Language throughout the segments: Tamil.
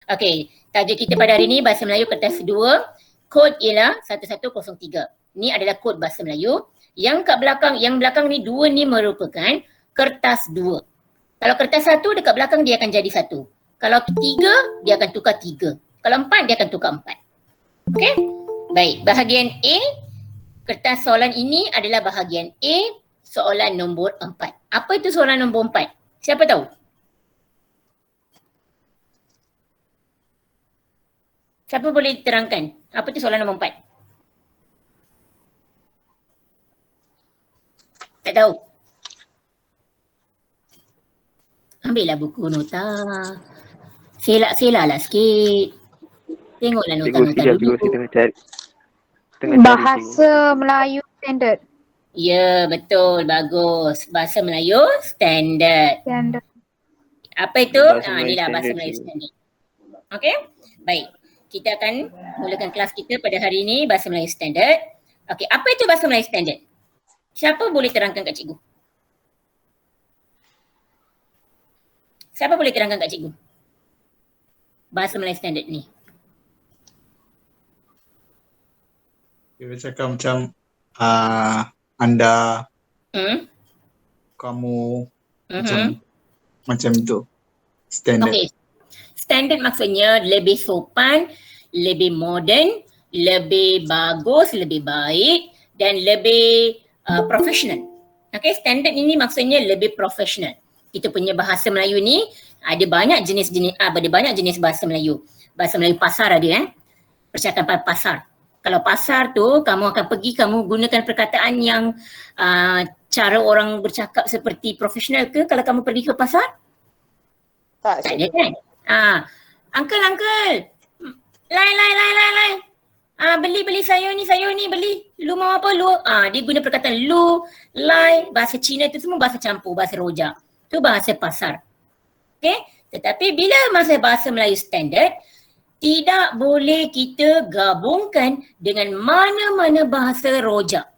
Okey, tajuk kita pada hari ini Bahasa Melayu Kertas 2. Kod ialah 1103. Ini adalah kod Bahasa Melayu. Yang belakang ni 2 ni merupakan kertas 2. Kalau kertas 1 dekat belakang dia akan jadi 1. Kalau 3 dia akan tukar 3. Kalau 4 dia akan tukar 4. Okey? Baik, bahagian A, kertas soalan ini adalah bahagian A, soalan nombor 4. Apa itu soalan nombor 4? Siapa tahu? Siapa boleh terangkan? Apa itu soalan nombor 4? Tak tahu? Ambillah buku nota. Selak-selak lah sikit. Tengoklah nota-nota dulu. Bahasa Melayu standard. Ya, betul. Bagus. Bahasa Melayu standard. Apa itu? Inilah bahasa Melayu standard. Okey? Baik. Kita akan mulakan kelas kita pada hari ini, Bahasa Melayu Standard. Okey, apa itu Bahasa Melayu Standard? Siapa boleh terangkan kat cikgu? Siapa boleh terangkan kat cikgu? Bahasa Melayu Standard ni. Dia cakap macam anda, kamu, macam tu. Standard. Okey. Standard maksudnya lebih sopan, lebih moden, lebih bagus, lebih baik dan lebih profesional. Okay, standard ini maksudnya lebih profesional. Kita punya bahasa Melayu ni ada banyak jenis bahasa Melayu. Bahasa Melayu pasar ada percakapan pasar. Kalau pasar tu kamu akan pergi, kamu gunakan perkataan yang cara orang bercakap seperti profesional ke kalau kamu pergi ke pasar? Tak ada kan? Uncle, lai. Beli sayur ni beli. Lu mau apa lu? Dia guna perkataan lu, lai, bahasa Cina tu semua bahasa campur, bahasa rojak. Tu bahasa pasar. Okay? Tetapi bila bahasa Melayu standard, tidak boleh kita gabungkan dengan mana-mana bahasa rojak.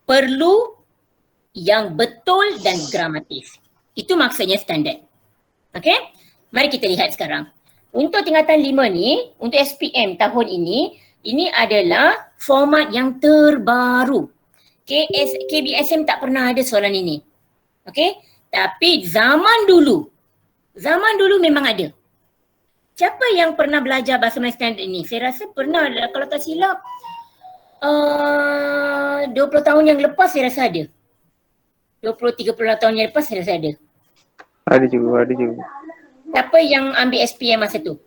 Perlu yang betul dan gramatis. Itu maksudnya standard. Okay? Mari kita lihat sekarang. Untuk tingkatan 5 ni, untuk SPM tahun ini adalah format yang terbaru. KBSM tak pernah ada soalan ini. Okay? Tapi zaman dulu memang ada. Siapa yang pernah belajar bahasa Melayu standard ini? Saya rasa pernah, kalau tak silap 20 tahun yang lepas saya rasa ada. 20-30 tahun yang lepas saya rasa ada. Ada juga. Siapa yang ambil SPM masa tu?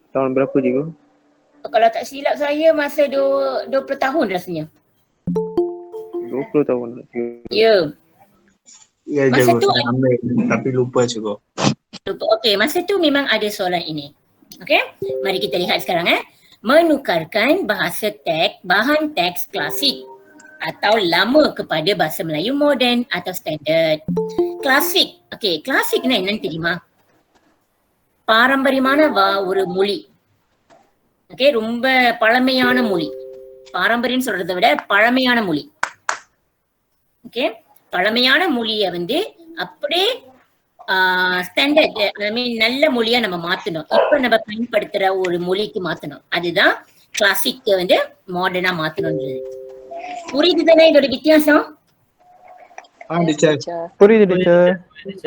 Tahun berapa juga? Kalau tak silap saya masa 20 tahun rasanya. 20 tahun. Ya. Ya, masa tu ambil, tapi lupa juga. Okey, masa tu memang ada soalan ini. Okey, mari kita lihat sekarang menukarkan bahan teks klasik atau lama kepada bahasa Melayu moden atau standard. Klasik. Okey, klasik ni nanti terima. பாரம்பரியமான ஒரு மொழி. ஓகே, ரொம்ப பழமையான மொழி. பாரம்பரியம் சொல்றதை விட பழமையான மொழி. ஓகே, பழமையான மொழியை அப்படியே ஸ்டாண்டர்ட், ஐ மீன் நல்ல மொழியா நம்ம மாத்தணும். இப்ப நம்ம பயன்படுத்துற ஒரு மொழிக்கு மாத்தணும். அதுதான் கிளாசிக் மாடர்னா மாத்தணும்ன்றது. புரியுது தானே இதோட வித்தியாசம்? புரியுது டீச்சர்.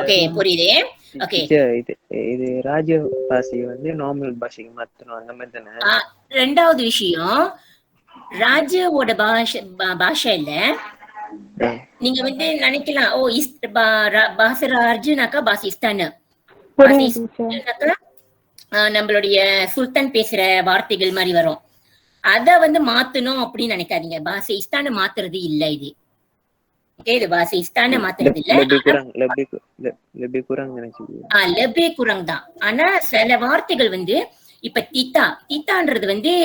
ஓகே, புரியுது. ஓகே, இது ராஜ பாஷை நார்மல் பாஷைக்கு மாத்தணும் அந்த மாதிரி தானே? ரெண்டாவது விஷயம், ராஜவோட பாஷையில நீங்க நினைக்கலாம், ஓ பாஷை ராஜுனாக்கா பாஷை இஸ்தானா, பாஷை இஸ்தானாக்கா நம்மளுடைய சுல்தான் பேசுற வார்த்தைகள் மாதிரி வரும். அத மாத்தணும் அப்படின்னு நினைக்காதீங்க. பாஷை இஸ்தானை மாத்துறது இல்ல இது. ஓகே, இது பாஷை இஸ்தானை மாத்துறது இல்ல. லெபே குரங் நினைச்சு. லெபே குரங் தான். ஆனா சில வார்த்தைகள் இப்ப தீத்தான்றது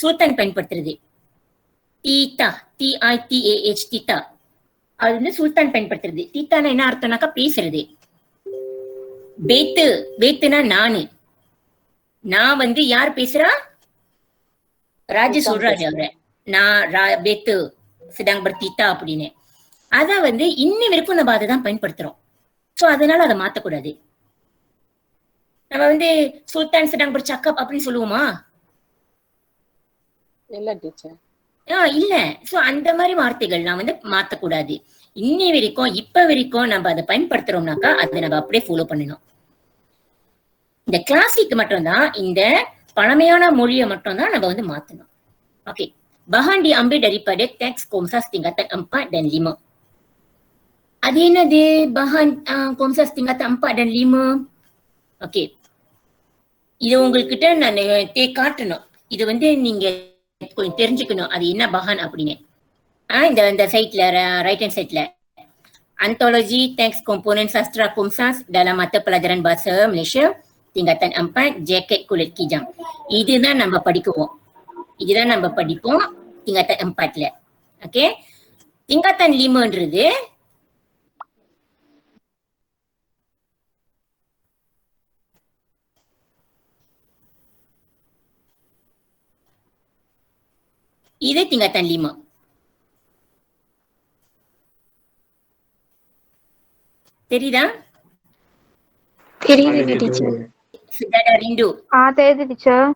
சுல்தான் பயன்படுத்துறது. தீத்தா, TITAH, தீத்தா, அது சுல்தான் பயன்படுத்துறது. தீத்தானா என்ன அர்த்தம்னாக்கா பேசுறது. பேத்துனா நானு. நான் யார் பேசுறா? ராஜு சொல்றாரு அவரை, நான் பேத்து sedang bertita அப்படின்னு. அத இன்ன வரைக்கும் நம்ம அதை தான் பயன்படுத்துறோம். சோ அதனால அதை மாத்தக்கூடாது. நம்ம வந்து சுல்தான் sedang bercakap அப்படின்னு சொல்லுவோமா? இல்ல டீச்சர். இல்ல. சோ அந்த மாதிரி வார்த்தைகள்லாம் வந்து மாத்தக்கூடாது. இன்னி வரைக்கும் இப்ப வரைக்கும் நம்ம அதை பயன்படுத்துறோம்னாக்கா அதை நம்ம அப்படியே ஃபாலோ பண்ணணும். இந்த கிளாசிக் மட்டும்தான், இந்த பழமையான மொழியை மட்டும்தான் நம்ம வந்து மாத்தணும். Okay, bahan diambil daripada teks Komsas tingkatan 4 dan 5. அது என்னது bahan Komsas tingkatan 4 dan 5? Okay, இது உங்ககிட்ட நான் காட்டணும். இது வந்து நீங்க கொஞ்சம் தெரிஞ்சுக்கணும் அது என்ன bahan அப்படின்னு. இந்த சைட்ல ரைட் ஹேண்ட் சைட்ல antologi teks komponen sastra Komsas dalam mata pelajaran bahasa Malaysia tingkatan 4 jaket kulit kijang. இதுதான் நம்ம படிக்குவோம். இதுதான் நம்ம படிப்போம் tingkatan 4ல. ஓகே, tingkatan 5ன்றது இது tingkatan 5. தெரியுதா? தெரியுது டீச்சர். Sudah ada rindu. தெரியுது டீச்சர்.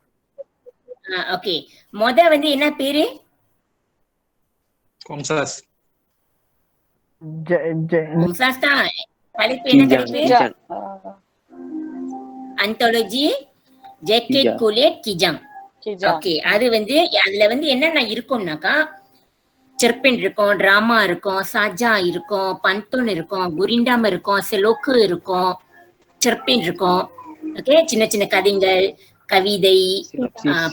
ஓகே, மொத வந்து என்ன பேரு? Komsas. Komsas தான். தலைப்பு என்ன தலைப்பு? Kijang. Antologi jaket Kijang. kulit kijang. Kijang. Okay, அது வந்து அதுல வந்து என்னென்ன இருக்கும்னாக்கா cerpen இருக்கும், டிராமா இருக்கும், சாஜா இருக்கும், பந்தோன் இருக்கும், குரிண்டாம் இருக்கும், செலோக்கு இருக்கும், cerpen இருக்கும். ஓகே, சின்ன சின்ன கதைகள், கவிதை,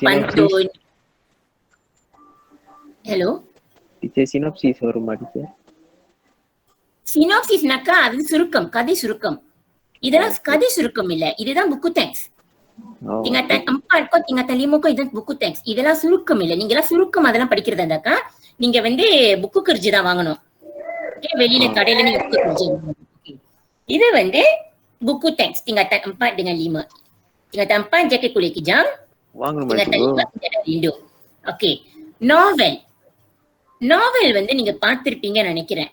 பந்தோன். ஹலோ டீச்சர், சினாப்சிஸ் வருமா டீச்சர்? சினாப்சிஸ்னாக்கா அது சுருக்கம், கதை சுருக்கம். இதெல்லாம் கதை சுருக்கம் இல்ல, இதுதான் book text. tingkatan 4 kok tingkatan 5 kok இதுதான் புக்கு டெக்ஸ்ட். இதெல்லாம் சுருக்கம் இல்ல. நீங்க எல்லாம் சுருக்கம் அதெல்லாம் படிக்கிறதா இருந்தாக்கா நீங்க வந்து புக்கு கிரிஜி தான் வாங்கணும். வெளியில கடையில நீங்க புக்கு கிரிஜி வாங்கணும். இது வந்து buku teks tingkatan 4 dengan 5. Tingkatan 4 jaket kulit kijang, வாங்கணுமா tingkatan teacher? 5 tingkatan rindu. Okay, novel. Novel வந்து நீங்க பார்த்திருப்பீங்கன்னு நினைக்கிறேன்.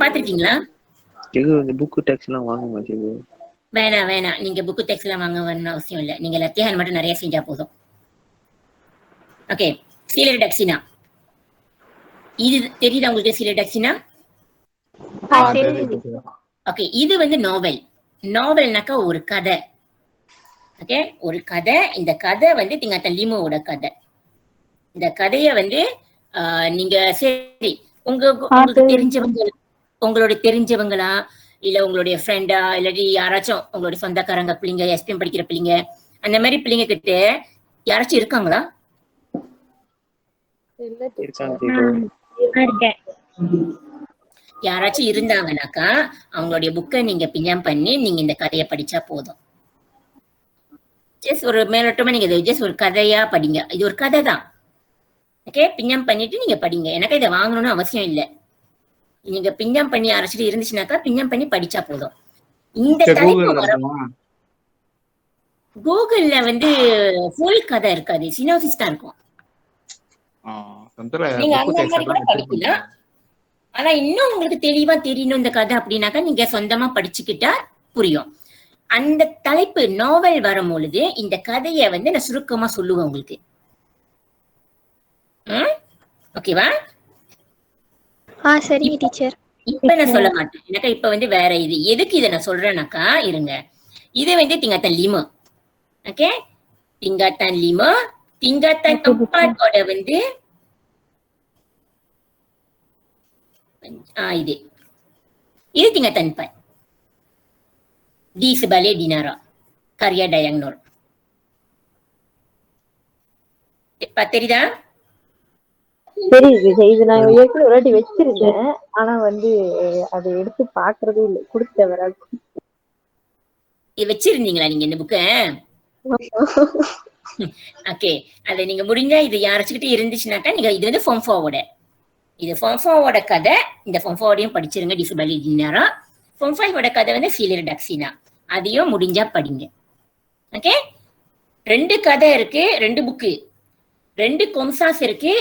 பார்த்திருக்கீங்களா? இந்த புக் டெக்ஸ்ட் எல்லாம் வாங்கணுமா டீச்சர்? வேணாம், நீங்க புக்கு டெக்ஸ்ட் எல்லாம் வாங்க வரணும் அவசியம் இல்லை. நீங்க லத்தியான் மட்டும் நிறைய செஞ்சா போதும். ஓகே, சீலர் டக்ஸினா. இது தெரியுதா உங்களுக்கு? சீலர் டக்ஸினா. ஓகே, இது வந்து நாவல். நாவல்னாக்கா ஒரு கதை. ஓகே, ஒரு கதை. இந்த கதை வந்து tingkatan 5ஓட கதை. இந்த கதைய வந்து நீங்க சரி உங்களுக்கு தெரிஞ்சவங்க, உங்களுடைய தெரிஞ்சவங்களா இல்ல உங்களுடைய ஃப்ரெண்டா இல்லாட்டி யாராச்சும் உங்களுடைய சொந்தக்காரங்க பிள்ளைங்க, எஸ்பிஎம் படிக்கிற பிள்ளைங்க, அந்த மாதிரி பிள்ளைங்க கிட்ட யாராச்சும் இருக்காங்களா? இல்ல டீச்சர். இருக்காங்க. யாராச்சும் இருந்தாங்கன்னாக்கா அவங்களுடைய புக்கை நீங்க பின்னம் பண்ணி நீங்க இந்த கதையை படிச்சா போதும். ஜஸ்ட் ஒரு மேலோட்டமா நீங்க ஜஸ்ட் ஒரு கதையா படிங்க. இது ஒரு கதை தான். ஓகே, பின்னம் பண்ணிட்டு நீங்க படிங்க. எனக்கு இதை வாங்கணும்னு அவசியம் இல்லை. நீங்க பின்னம் பண்ணி யாராச்சும் இருந்துச்சுனாக்கா பின்னம் பண்ணி படிச்சா போதும். இந்த தலைப்பு கூகுள்ல வந்து ஃபுல் கதை இருக்காது, சினாப்சிஸ் தான் இருக்கும். நீங்க அந்த மாதிரி கூட படிக்கலாம். ஆனா இன்னும் உங்களுக்கு தெளிவா தெரியணும் இந்த கதை அப்படின்னாக்கா நீங்க சொந்தமா படிச்சுக்கிட்டா புரியும். அந்த தலைப்பு நாவல் வரும் பொழுது இந்த கதையை வந்து நான் சுருக்கமா சொல்லுவேன் உங்களுக்கு. ஓகேவா? சரிங்க டீச்சர். இப்ப நான் சொல்ல மாட்டேன். எனக்கு இப்ப வந்து வேற இது. எதுக்கு இதை நான் சொல்றேன்னாக்கா இருங்க, இது வந்து tingkatan 5. ஓகே, tingkatan 5, tingkatan 4 ஓட வந்து இது tingkatan 4. Di Sebalik Dinara, karya Dayang Nur. தெரியுதா? தெரியுது. இது நான் ஏற்கனவே ஒரு வாட்டி வச்சிருந்தேன். ஆனா வந்து அதை எடுத்து பாக்குறதே இல்லை. கொடுத்த வராது. வச்சிருந்தீங்களா நீங்க இந்த புக்க? ஓகே, அதை நீங்க முடிஞ்சா இது யாராச்சுக்கிட்ட இருந்துச்சுனாக்கா நீங்க இது வந்து ஃபார்ம் 4ஓட, இது ஃபார்ம் 4ஓட கதை. இந்த ஃபார்ம் 4ஓடையும் படிச்சிருங்க. டி Sebalik Dinara. ஃபார்ம் 5ஓட கதை வந்து சீலர் டக்ஸினா. அதையும் முடிஞ்சா படிங்க. ஓகே, 2 கதை இருக்கு, 2 புக்கு, 2 கொம்சாஸ் இருக்கு.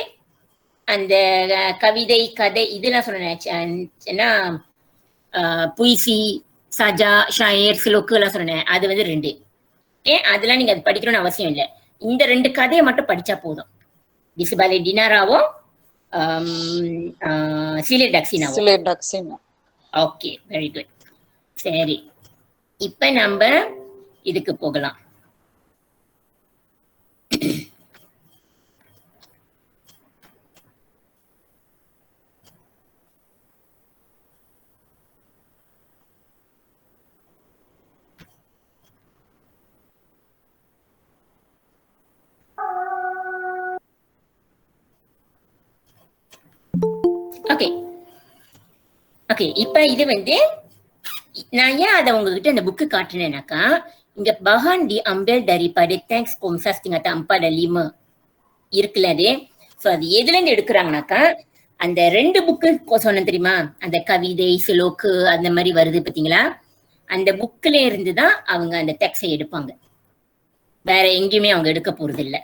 அந்த கவிதை, கதை இதெல்லாம் சொன்னேன். புய்சி, சஜா, ஷாயர், சிலோக்கு எல்லாம் சொன்னேன். அது வந்து 2. அதெல்லாம் நீங்க அது படிக்கணும்னு அவசியம் இல்லை. இந்த 2 கதையை மட்டும் படிச்சா போதும். டிசிபாலே டினாராவும் சிலே டக்ஸினாவும். Okay, very good. சரி, இப்ப நம்ம இதுக்கு போகலாம். ஓகே, இப்ப இது வந்து நான் ஏன் அதை உங்ககிட்ட அந்த புக்கு காட்டுனேனாக்கா, இங்க bahan diambil daripada teks Komsas tingkatan 4 dan 5 இருக்குல்ல அது. சோ அது எதுல இருந்து எடுக்கிறாங்கனாக்கா, அந்த 2 புக்கு சொன்னேன் தெரியுமா, அந்த கவிதை, சிலோக்கு அந்த மாதிரி வருது பாத்தீங்களா, அந்த புக்ல இருந்துதான் அவங்க அந்த டெக்ஸ்டை எடுப்பாங்க. வேற எங்கேயுமே அவங்க எடுக்க போறது இல்லை.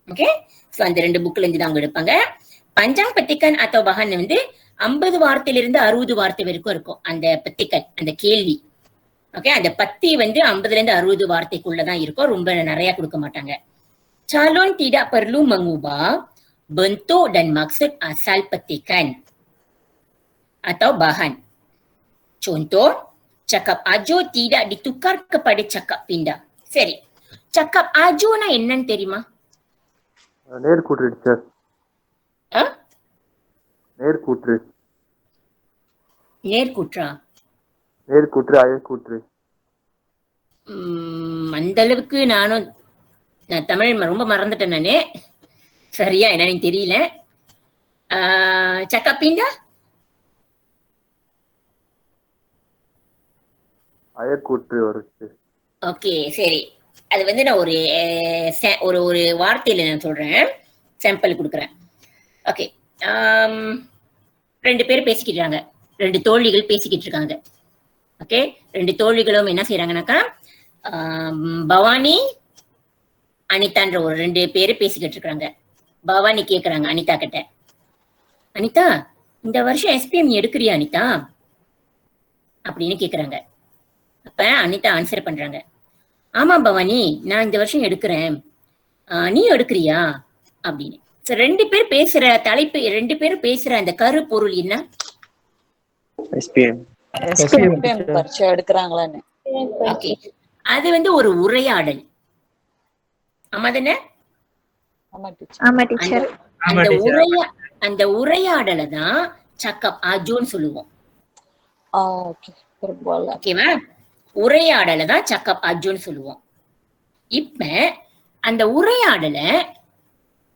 ஓகே, சோ அந்த 2 புக்ல இருந்து தான் அவங்க எடுப்பாங்க. பஞ்சாங் பத்திக்கன் atau bahan வந்து 50 வார்த்தையிலிருந்து 60 வார்த்தை வரைக்கும் இருக்கும் அந்த பத்திக்கன், அந்த கேள்வி. ஓகே, அந்த பத்தி வந்து 50ல இருந்து 60 வார்த்தைக்குள்ளதான் இருக்கும், ரொம்ப நிறைய கொடுக்க மாட்டாங்க. Calon tidak perlu mengubah bentuk dan maksud asal petikan atau bahan. Contoh, cakap ajo tidak ditukar kepada cakap pindah. சரி, cakap ajoனா என்னன்னு தெரியுமா? நேர்கூற்று டீச்சர். நேர்கூற்று. நேர்கூற்றா? நேர்கூற்று, அயற்கூற்று. அந்த அளவுக்கு நான் தமிழ் ரொம்ப மறந்துட்டேன் நானு. சரியா என்னன்னு தெரியல. cakap pindah? அயற்கூற்று வருது. ஓகே, சரி. அது வந்து நான் ஒரு ஒரு வார்த்தையில நான் சொல்றேன், சாம்பிள் கொடுக்குறேன். ஓகே, 2 பேர் பேசிக்கிட்டாங்க, 2 தோழிகள் பேசிக்கிட்டு இருக்காங்க. ஓகே, 2 தோழிகளும் என்ன செய்யறாங்கன்னாக்கா, பவானி அனிதான்ற ஒரு 2 பேரு பேசிக்கிட்டு இருக்காங்க. பவானி கேக்குறாங்க அனிதா கிட்ட, அனிதா இந்த வருஷம் SPM எடுக்கிறியா அனிதா அப்படின்னு கேக்குறாங்க. அப்ப அனிதா ஆன்சர் பண்றாங்க, ஆமா பவானி நான் இந்த வருஷம் எடுக்கிறேன், நீ எடுக்கிறியா அப்படின்னு. 2 பேர் பேசுற தலைப்பு, 2 பேரும் பேசுற அந்த கரு பொருள் என்ன? SPM பரீட்சை எடுக்கறாங்களான்னு. ஓகே, அது வந்து ஒரு உரையாடல். ஆமா தானே? ஆமா டீச்சர். அந்த உரையாடலை தான் சக்கப் ஆஜோன்னு சொல்லுவோம். ஓகேவா? உரையாடலை தான் சக்கப் ஆஜோன்னு சொல்லுவோம். இப்ப அந்த உரையாடலை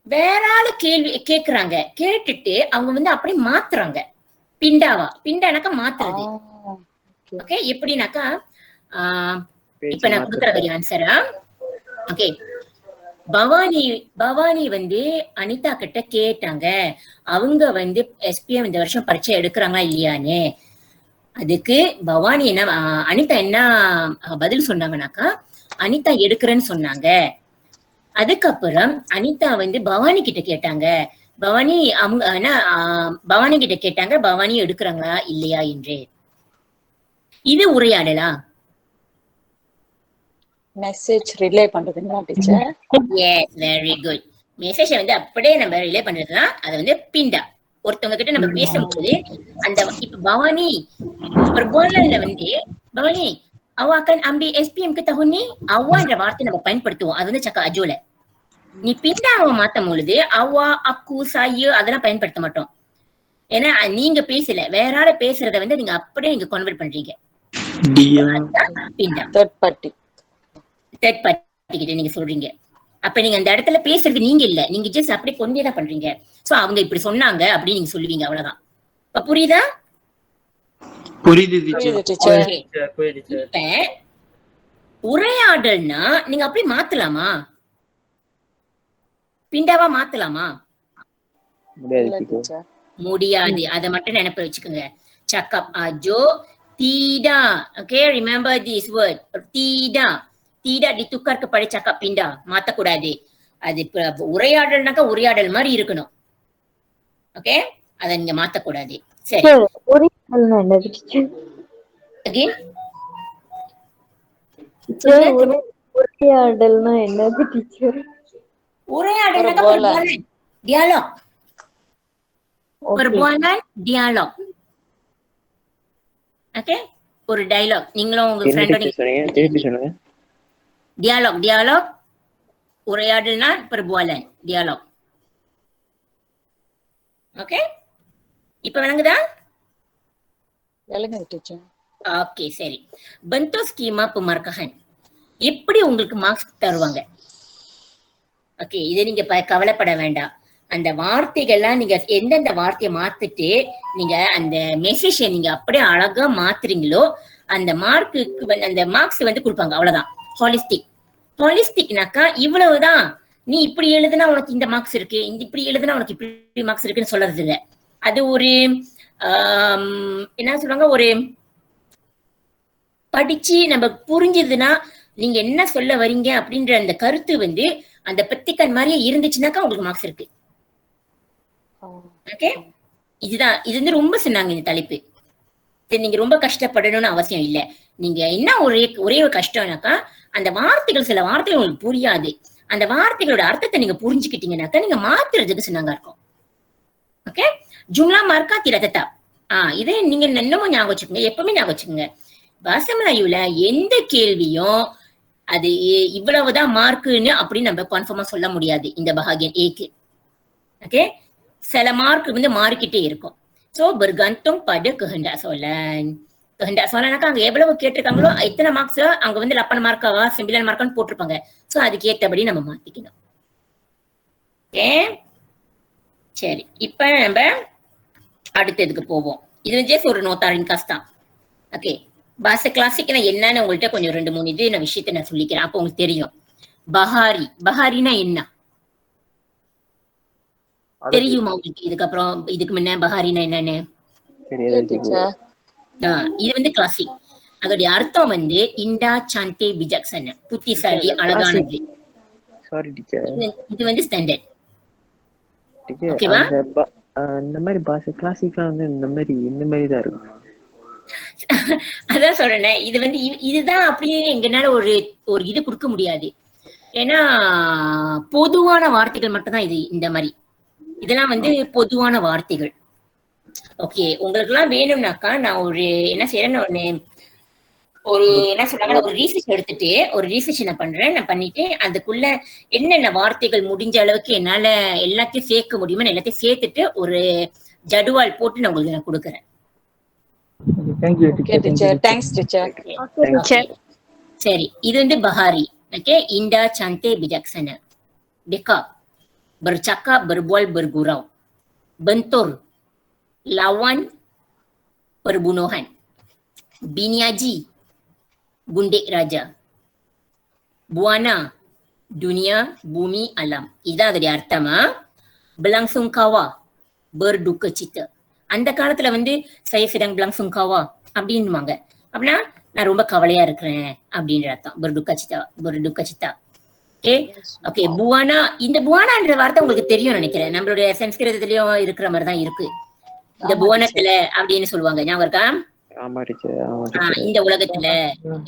வேற ஆளு கேள்வி கேக்குறாங்க, கேட்டுட்டு அவங்க வந்து அப்படியே மாத்துறாங்க. பிண்டாவா? பிண்டானாக்கா மாத்துறது. ஓகே, எப்படின்னாக்கா, இப்ப நான் கொடுக்கறது ஆன்சரா? ஓகே, பவானி வந்து அனிதா கிட்ட கேட்டாங்க, அவங்க வந்து SPM இந்த வருஷம் பரீட்சை எடுக்கிறாங்களா இல்லையான்னு. அதுக்கு பவானி என்ன, அனிதா என்ன பதில் சொன்னாங்கன்னாக்கா, அனிதா எடுக்கிறேன்னு சொன்னாங்க. அதுக்கப்புறம் அனிதா வந்து பவானி கிட்ட கேட்டாங்க, பவானி கிட்ட கேட்டாங்க, பவானி எடுக்கிறாங்களா இல்லையா என்று. இது உரையாடலா? மெசேஜ் ரிலே பண்றதுங்களா டீச்சர்? Yes, very good. மெசேஜை வந்து அப்படியே நம்ம ரிலே பண்றதுதான் அது வந்து பிண்டா. ஒருத்தவங்க கிட்ட நம்ம பேசும்போது அந்த இப்ப பவானி perbualanல வந்து Bhavani awak akan ambil SPM ke tahun ni, awak வார்த்தை நம்ம பயன்படுத்துவோம். அது வந்து cakap ajo. நீ பிண்டாவை மாத்தும் பொழுது awak, aku, saya அதெல்லாம் பயன்படுத்த மாட்டோம். ஏன்னா நீங்க பேசல, வேற ஆள பேசுறத வந்து நீங்க அப்படியே நீங்க கன்வெர்ட் பண்றீங்க. பிண்டா தேர்ட் பார்ட்டி கிட்ட நீங்க சொல்றீங்க. அப்ப நீங்க அந்த இடத்துல பேசுறது நீங்க இல்ல, நீங்க ஜஸ்ட் அப்படியே கொண்டே தான் பண்றீங்க. சோ அவங்க இப்படி சொன்னாங்க அப்படின்னு நீங்க சொல்லுவீங்க, அவ்வளவுதான். இப்ப புரியுதா? புரியுது. இப்ப உரையாடல்னா நீங்க அப்படி மாத்தலாமா? பிண்டாவா மாத்தலாமா? முடியாது. அதை மட்டும் நினைப்ப வச்சுக்கோங்க. cakap ajo tidak. Okay, remember this word. tidak ditukar kepada cakap pindah. மாத்தக்கூடாது. அது உரையாடல்னாக்கா உரையாடல் மாதிரி இருக்கணும். ஓகே, அதை நீங்க மாத்தக்கூடாது. சரி, again டீச்சர் உரையாடல்னா என்னது teacher? உரையாடல்னா Perbualan. perbualan, dialog. Okay. Perbualan, dialog. Okay, ஒரு dialog. நீங்களும் உங்க என்ன ஃப்ரெண்டோட டீச்சர் சொன்னீங்க? திருப்பி சொல்லுங்க. dialog உரையாடல்னா perbualan, dialog. Okay, இப்ப விளங்குதா? விளங்குது டீச்சர். ஓகே சரி. bentuk skema pemarkahan எப்படி உங்களுக்கு மார்க்ஸ் தருவாங்க? ஓகே, இதை நீங்க கவலைப்பட வேண்டாம். அந்த வார்த்தைகள்லாம் நீங்க எந்தெந்த வார்த்தையை மாத்திட்டு நீங்க அந்த மெசேஜை நீங்க அப்படியே அழகா மாத்துறீங்களோ அந்த மார்க்குக்கு அந்த மார்க்ஸ் வந்து கொடுப்பாங்க. அவ்வளவுதான். ஹாலிஸ்டிக்னாக்கா இவ்வளவுதான். நீ இப்படி எழுதுனா உனக்கு இந்த மார்க்ஸ் இருக்கு, இப்படி எழுதுனா உனக்கு இப்படி மார்க்ஸ் இருக்குன்னு சொல்றது இல்லை. அது ஒரு என்ன சொல்றாங்க, ஒரு படிச்சு நம்ம புரிஞ்சதுன்னா நீங்க என்ன சொல்ல வரீங்க அப்படின்ற அந்த கருத்து வந்து அந்த பெத்திக்கன் மாதிரியே இருந்துச்சுன்னாக்கா உங்களுக்கு மார்க்ஸ் இருக்கு. ஓகே, இதுதான். இது வந்து ரொம்ப சொன்னாங்க இந்த தலைப்பு. நீங்க ரொம்ப கஷ்டப்படணும்னு அவசியம் இல்லை. நீங்க என்ன ஒரே ஒரு கஷ்டம்னாக்கா அந்த வார்த்தைகள், சில வார்த்தைகள் உங்களுக்கு புரியாது. அந்த வார்த்தைகளோட அர்த்தத்தை நீங்க புரிஞ்சுக்கிட்டீங்கன்னாக்கா நீங்க மாத்துறதுக்கு சொன்னாங்க இருக்கும். ஓகே, ஜும்லா மார்க்கா திரதத்தா. இதை நீங்க இன்னமும் ஞாபகம் வச்சுக்கோங்க, எப்பவுமே ஞாபகம் வச்சுக்கோங்க. பாச மலாயுல எந்த கேள்வியும் அது இவ்வளவுதான் மார்க்குன்னு அப்படின்னு நம்ம கன்ஃபார்மா சொல்ல முடியாது இந்த பஹாகியன் ஏக்கு. ஓகே, சில மார்க் வந்து மாறிக்கிட்டே இருக்கும். So bergantung pada kehendak soalan. kehendak soalanனாக்கா அங்க எவ்வளவு கேட்டிருக்காங்களோ எத்தனை மார்க்ஸ் அங்க வந்து 8 மார்க்காவா 9 மார்க்கான்னு போட்டிருப்பாங்க. சோ அதுக்கு ஏற்றபடி நம்ம மாத்திக்கணும். ஓகே சரி, இப்ப நம்ம அடுத்ததுக்கு போவோம். இது வந்து ஒரு நோட்டாரின் காஸ்ட் தான். ஓகே, பாச கிளாசிக் என்னன்னு உங்கள்கிட்ட கொஞ்சம் 2-3 இது நான் விஷயத்த நான் சொல்லிக்கிறேன். அப்போ உங்களுக்கு தெரியும். பஹாரினா என்ன தெரியுமா உங்களுக்கு? இதுக்கப்புறம் இதுக்கு முன்ன பஹாரினா என்னன்னு இது வந்து கிளாசிக். அதோடைய அர்த்தம் வந்து இண்டா சாந்தே பிஜக்சன, புத்திசாலி, அழகானது. Sorry teacher. இது வந்து ஸ்டாண்டர்ட். டீச்சர் ஓகேவா? இந்த மாதிரி பாஷை கிளாசிக்லாம் வந்து இந்த மாதிரி தான் இருக்கும். அதான் சொல்றேன். இது வந்து இதுதான் அப்படியே எங்கனால ஒரு இது கொடுக்க முடியாது. ஏன்னா பொதுவான வார்த்தைகள் மட்டும்தான் இது. இந்த மாதிரி இதெல்லாம் வந்து பொதுவான வார்த்தைகள். ஓகே, உங்களுக்கு எல்லாம் வேணும்னாக்கா நான் ஒரு என்ன செய்யறேன்னு ஒரு என்ன சொல்றாங்க, ஒரு ரீசர்ச் எடுத்துட்டு ஒரு ரீசர்ச் நான் பண்றேன். நான் பண்ணிட்டு அதுக்குள்ள என்னென்ன வார்த்தைகள் முடிஞ்ச அளவுக்கு என்னால எல்லாத்தையும் சேர்க்க முடியுமோ எல்லாத்தையும் சேர்த்துட்டு ஒரு ஜடுவால் போட்டு நான் உங்களுக்கு நான் கொடுக்குறேன். சரி, இது வந்து பஹாரி. ஓகே, இண்டா சாந்தே பிஜக்சன, டெக்கா bercakap, berbual, bergurau, bentur, lawan, perbunuhan, biniaji, gundik raja, buana, dunia, bumi, alam. இதான் அதோடைய அர்த்தமா. berlangsungkawa, berduka cita. அந்த காலத்துல வந்து saya sedang berlangsungkawa அப்படின்னுவாங்க. அப்படின்னா நான் ரொம்ப கவலையா இருக்கிறேன் அப்படின்ற அர்த்தம். berduka cita. ஓகே, புவானா. இந்த புவானான்ற வார்த்தை உங்களுக்கு தெரியும் நினைக்கிறேன். நம்மளுடைய சம்ஸ்கிருதத்திலயும் இருக்கிற மாதிரிதான் இருக்கு. இந்த புவனத்துல அப்படின்னு சொல்லுவாங்க. ஞாபகம் இருக்கா? இந்த உலகத்துல,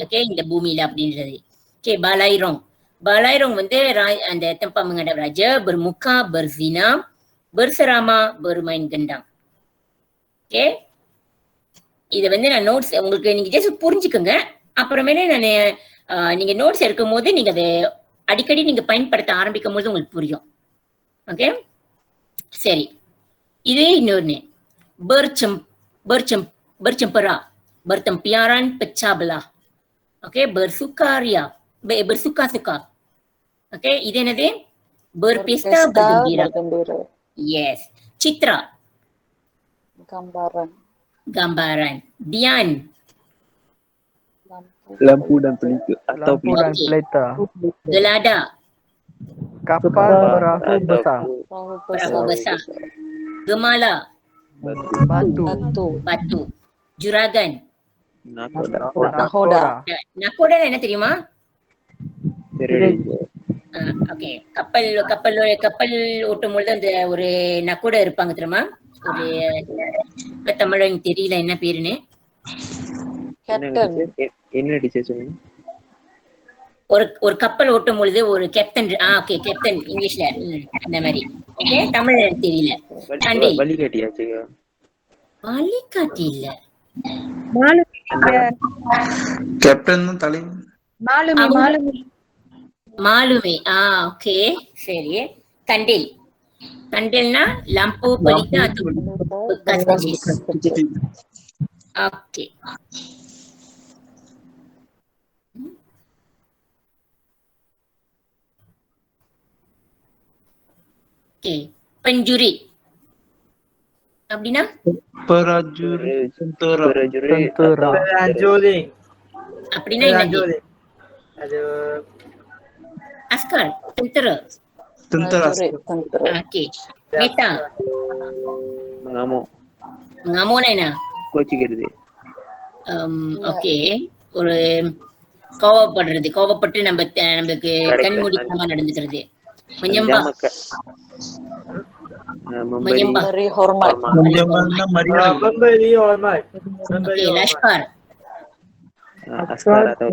ஓகே, இந்த பூமியில அப்படின்றது. ஓகே, பாலாயிரோங் வந்து அந்த தெம்பாமங்கட ராஜா bermuka, berzina, berserama, bermain gendang. Okay, இத வந்து நான் நோட்ஸ் உங்களுக்கு நீங்க ஜஸ்ட் புரிஞ்சுக்கோங்க. அப்புறமேலே நான் நீங்க நோட்ஸ் எடுக்கும் போது நீங்க அதை அடிக்கடி நீங்க பயன்படுத்த ஆரம்பிக்கும் போது உங்களுக்கு புரியும். ஓகே சரி, இதே இன்னொன்னு bercempera, bertempiaran, pecah belah. Okay, bersuka-suka. Okay, இது என்னது? berpesta, bergembira. Yes. Chitra, gambaran. Dian, lampu dan pelita atau pelita. gelada, kapal perahu besar. Gemala, batu. Juragan. Nakoda. Nakoda என்ன தெரியுமா? ஓகே, கப்பல் ஓட்டும் பொழுது அந்த ஒரு நக்கோட இருப்பாங்க தெரியுமா? ஒரு தமிழ் தெரியல என்ன பேருன்னு. கேப்டன். என்ன டீச்சர் சொன்னீங்க? ஒரு கப்பல் ஓட்டும் பொழுது ஒரு கேப்டன். ஓகே, கேப்டன் இங்கிலீஷ்ல இந்த மாதிரி. ஓகே, தமிழ் எனக்கு தெரியல. நன்றி. வழிகாட்டியாச்சு. வழிகாட்டி இல்ல, கேப்டன் தான் தலைமை. மாலுமி. ஓகே, சரி. கண்டில். கண்டில்னா lampu pelita atau bekas kecil. Okey. Okey, penjuri. அப்படின்னா பராஜுரி தentara. அப்படின்னா என்னது? Askar, tentera. Tentara. Okey. Meta. Mengamuk என்ன? கோச்சிக்கிறது. ஓகே, ஒரு கோவப்பட்டு நமக்கு கண்மூடித்தனமா நடந்துக்கிறது. Menyembah. Memberi hormat. Menjamanna marilah. Okey, Lashkar. Askar atau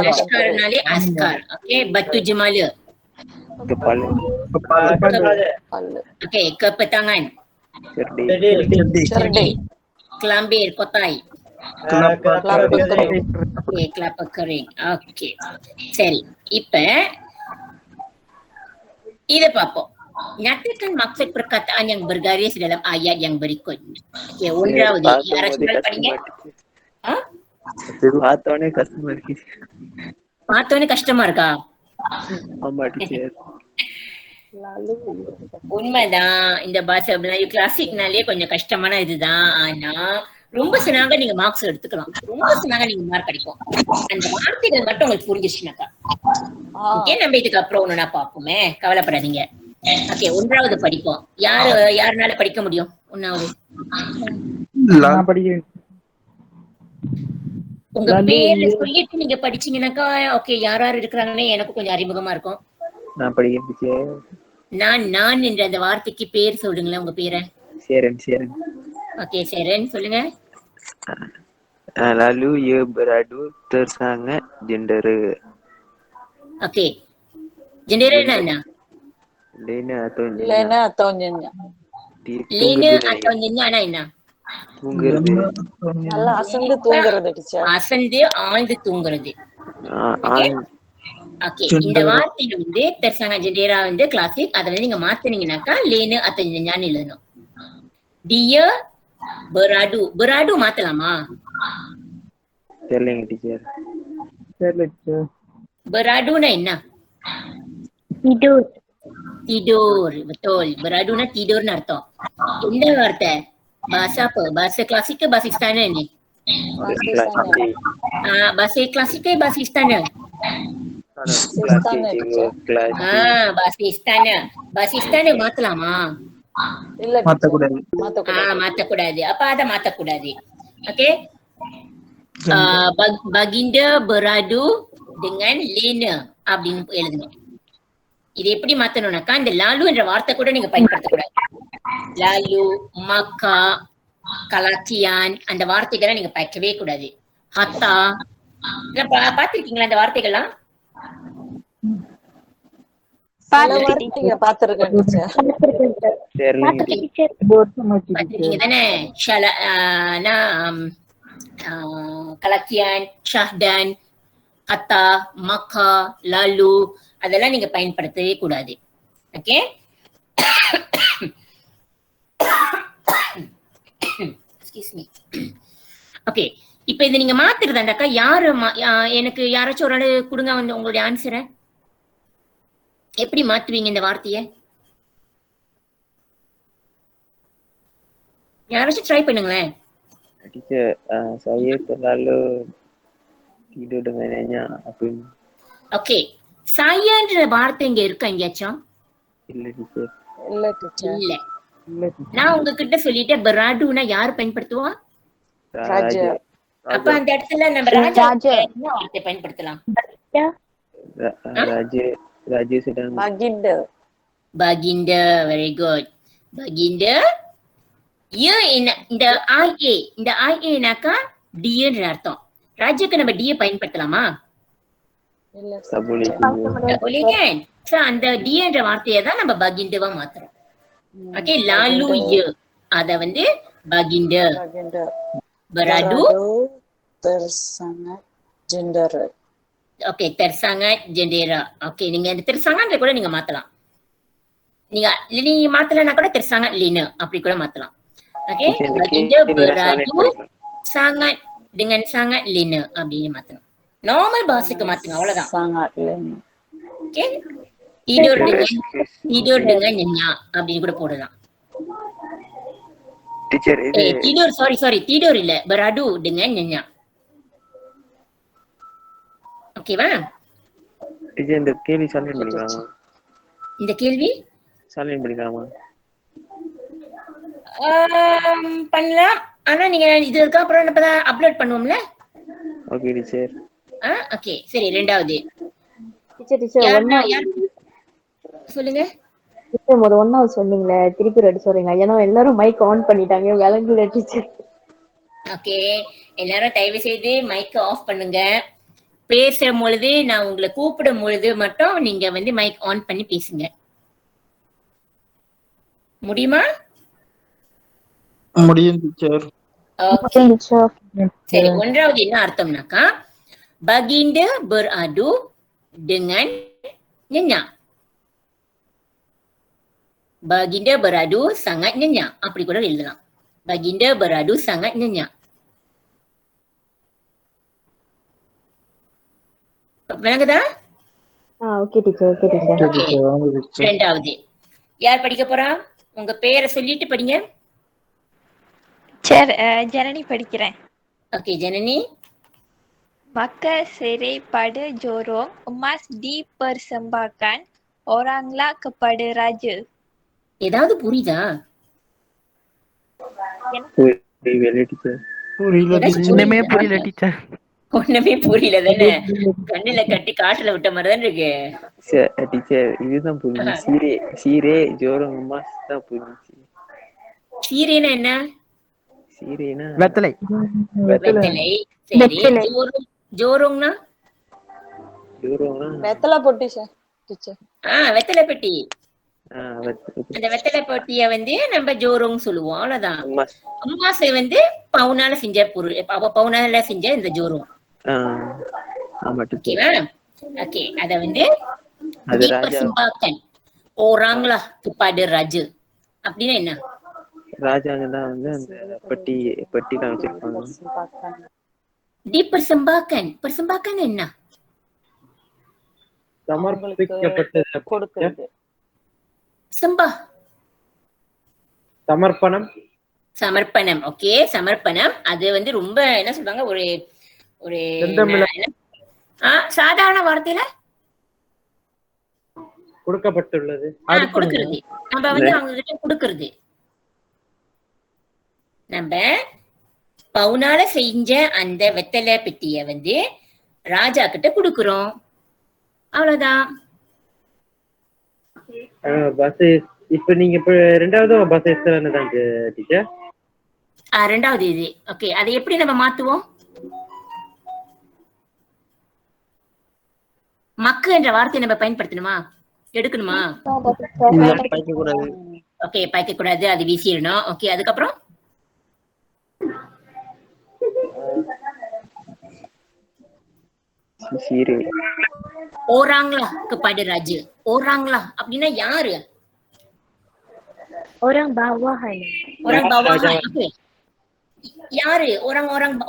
Lashkar nali askar. Okey, batu jemala. kepala. Okey, kepetangan. Cerdik. Kelambir, kotai. Kelapa kering. Okey, kelapa kering. Okey. சரி, இப்ப இத பாப்போம். Nyatakan maksud perkataan yang bergaris dalam ayat yang berikut. Okey, ஒன்றாவது யாராச்சும் மேல படிங்க. பார்த்தோனே கஷ்டமா இருக்கு. பார்த்தோனே கஷ்டமா இருக்கா? ஆமா டீச்சர். உண்மைதான், இந்த பாஷை Melayu கிளாசிக்னாலே கொஞ்சம் கஷ்டமான இதுதான். ஆனா ரொம்ப சினாக நீங்க மார்க்ஸ் எடுத்துக்கலாம். ரொம்ப சினாக நீங்க மார்க் கிடைக்கும். அந்த வார்த்தைகள் மட்டும் உங்களுக்கு புரிஞ்சிச்சுனாக்கா. ஓகே, நம்ம இதுக்கு அப்புறம் ஒண்ணுனா பார்ப்போமே, கவலைப்படாதீங்க. ஓகே, ஒன்றாவது படிப்போம். யாருனால படிக்க முடியும்? ஒன்னாவது உங்க பேர்ல சொல்லிட்டு நீங்க படிச்சீங்கன்னாக்கா ஓகே, யார் யார் இருக்கிறாங்கன்னு எனக்கு கொஞ்சம் அறிமுகமா இருக்கும். நான் படிக்கிறேன் டீச்சர். நான் என்ற அந்த வார்த்தைக்கு பேர் சொல்லுங்களேன், உங்க பேரை. சேரன். ஓகே, சேரன் சொல்லுங்க. Lalu ia beradu tersangat jendera. Okay, gender என்ன? Lena atau Nyonya. Lena atau Nyonya. Lena atau Nyonya என்ன? தூங்குறது. நல்லா அசந்து தூங்குறது டீச்சர். அசந்து ஆழ்ந்து தூங்குறது. ஓகே, இந்த வார்த்தையில வந்து tersangat jendera வந்து கிளாசிக். அதை வந்து நீங்க மாத்தினீங்கன்னாக்கா Lena atau Nyonya எழுதணும். Dia beradu மாத்தலாமா? தெரியலங்க டீச்சர். Beraduனா என்ன? Tidur, betul. Beraduனா tidurன்னு அர்த்தம். எந்த வார்த்தை? Bahasa apa? Bahasa klasik ke bahasa istana ni? Bahasa klasik ke bahasa istana? Bahasa istana. Bahasa istana மாத்தலாமா? இல்ல மாத்தக்கூடாது. மாத்தக்கூடாது. அப்ப அதை மாத்தக்கூடாது. Okay, Baginda beradu dengan Lena அப்படின்னு எழுதணும். இது எப்படி மாத்தணும்னாக்கா, இந்த லாலு என்ற வார்த்தை கூட நீங்க பயன்படுத்தக்கூடாது. லாலு, மக்கா, கலாச்சியான் அந்த வார்த்தைகளை நீங்க பார்க்கவே கூடாது. ஹத்தா பாத்திருக்கீங்களா அந்த வார்த்தைகள்லாம்? பாத்திருக்கீங்க தானே? கலாச்சியான், ஷாஹ்தான், ஹத்தா, மக்கா, லாலு அதெல்லாம் நீங்க பயன்படுத்தவே கூடாது. Okay, excuse me. ஓகே, இப்ப இதை நீங்க மாத்துறதாண்டாக்கா யாரு எனக்கு யாராச்சும் ஒரு ஆளு கொடுங்க வந்து உங்களுடைய ஆன்சரை. எப்படி மாத்துவீங்க இந்த வார்த்தைய? யாராச்சும் ட்ரை பண்ணுங்களேன். Teacher, saya terlalu tidur dengan Nyonya apa ini? Okay, சாயான்ற வார்த்தை இங்க இருக்கா எங்கேயாச்சும்? இல்ல டீச்சர். இல்ல. நான் உங்ககிட்ட சொல்லிட்டேன், பராடுனா யார் பயன்படுத்துவா? ராஜா. அப்ப அந்த இடத்துல நம்ம ராஜா என்ன வார்த்தை பயன்படுத்தலாம்? Raja sedang. Baginda, very good. Baginda. Ya, இந்த IA நாக்கா டின்ற அர்த்தம். ராஜ்யக்கு நம்ம டியை பயன்படுத்தலாமா? இல்ல சபுலி boleh kan? So அந்த டின்ற வார்த்தையை தான் நம்ம baginda மாத்துறோம். ஓகே, lalu ya அத வந்து baginda. baginda. Beradu tersangat jendera. Okay, tersangat jendera. Okay, நீங்க இந்த tersangat கூட நீங்க மாத்தலாம். நீங்க மாத்தலனா கூட tersangat lina அப்படி கூட மாத்தலாம். Okay, baginda beradu sangat dengan sangat lina அப்படின்னு மாத்தணும். நார்மல் பாஷைக்கு மாத்துங்க, அவ்வளவுதான். Sangat lina. Okay, tidur dengan nyenyak அப்படின்னு கூட போடலாம். டீச்சர் இது tidur இல்ல, beradu dengan nyenyak. ஓகேவா? டீச்சர் இந்த கேள்வி சப்மிட் பண்ணிக்கலாமா? இந்த கேள்வி சப்மிட் பண்ணிக்கலாமா? பண்ணலாம். ஆனா நீங்க இதுக்கு அப்புறம் நம்ம அப்லோட் பண்ணுவோம்ல. Okay teacher. ஓகே, சரி. ரெண்டாவது டீச்சர் யார் சொல்லுங்க. டீச்சர் ஒன்னாவது சொன்னீங்களே, திருப்பி ரெடி சொல்றீங்க. ஏன்னா எல்லாரும் மைக் ஆன் பண்ணிட்டாங்க, விளங்குல டீச்சர். ஓகே, எல்லாரும் தயவு செய்து மைக் ஆஃப் பண்ணுங்க. பேசுற பொழுது நான் உங்களை கூப்பிடும் பொழுது மட்டும் நீங்க வந்து மைக் ஆன் பண்ணி பேசுங்க. முடியுமா? முடியும் டீச்சர். சரி, ஒன்றாவது என்ன அர்த்தம்னாக்கா, baginda beradu dengan nyenyak. Baginda beradu sangat nyenyak அப்படி கூட எழுதலாம். Baginda beradu sangat nyenyak. விளங்குதா? Okay teacher. ரெண்டாவது யார் படிக்க போறா? உங்க பேரை சொல்லிட்டு படிங்க. ஜனனி படிக்கிறேன். Okay Janani. Maka serai pada jorong emas dipersembahkan oranglah kepada raja. ஏதாவது புரியுதா? புரியல டீச்சர். ஒண்ணுமே புரியல டீச்சர். ஒண்ணுமே புரியல தானே? கண்ணுல கட்டி காட்டுல விட்ட மாதிரி தான் இருக்கு. டீச்சர் இதுதான் புரியுது. சீரே ஜோரம் மாஸ் தான் புரியுது. சீரேனா என்ன? சீரேனா வெத்தலை. சரி, ஜோரோங்னா? ஜோரோங்னா வெத்தலை பொட்டி சார் டீச்சர். வெத்தலை பெட்டி. அந்த வெத்தலை பொட்டிய வந்து நம்ம ஜோரோங் சொல்லுவோம், அவ்வளவுதான். அம்மாசை வந்து பவுனால செஞ்ச பொருள், பவுனால செஞ்ச இந்த ஜோரோங். ஓகேவா? ஓகே, அத வந்து dipersembahkan oranglah kepada raja அப்படின்னா என்ன? ராஜாங்க தான் வந்து அந்த பெட்டி தான் வச்சிருப்பாங்க. dipersembahkan, persembahkan என்ன? சமர்ப்பிக்கப்பட்டது, கொடுக்கிறது. sembah, சமர்ப்பணம். ஓகே, சமர்ப்பணம். அது வந்து ரொம்ப என்ன சொல்றாங்க, ஒரு ஒரு சாதாரண வார்த்தையில கொடுக்கப்பட்டுள்ளது, கொடுக்கிறது. நம்ம வந்து அவங்க கிட்ட கொடுக்கிறது. நம்ம பவுனால செஞ்ச அந்த வெத்தலை பெட்டிய வந்து ராஜா கிட்ட கொடுக்கிறோம், அவ்வளவுதான். இப்ப நீங்க இப்ப ரெண்டாவது பஸ் தான் டீச்சர். ரெண்டாவது இது. ஓகே, அதை எப்படி நம்ம மாத்துவோம்? மக்கு என்ற வார்த்தையை நம்ம பயன்படுத்தணுமா, எடுக்கணுமா? ஓகே, பாய்க்க கூடாது, அது வீசிடணும். ஓகே, அதுக்கப்புறம் ஓராங்களா kepada raja. ஓராங்களா அப்படின்னா யாரு? orang bawahan. orang bawahan. Okay, யாரு?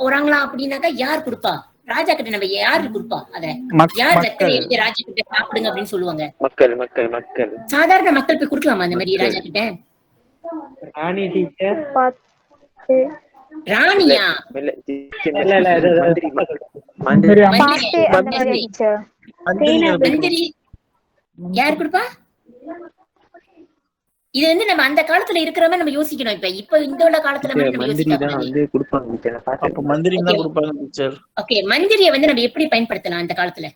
ஓராங்களா அப்படின்னாக்கா யார் கொடுப்பா? ராஜா கிட்ட நம்ம யாரு கொடுப்பா? அத யார் வெத்தலை எடுத்து ராஜா கிட்ட சாப்பிடுங்க அப்படின்னு சொல்லுவாங்க? மக்கள். சாதாரண மக்கள் போய் கொடுக்கலாமா அந்த மாதிரி ராஜா கிட்ட? ராணி டீச்சர். ராணியா? மந்திரி. யார் கொடுப்பா? இது வந்து நம்ம அந்த காலத்துல இருக்கிறவங்க நம்ம யோசிக்கணும். இப்ப இந்த உள்ள காலத்துல நம்ம யோசிக்கணும். ஓகே, மந்திரியை வந்து நம்ம எப்படி பயன்படுத்தலாம் அந்த காலத்துல?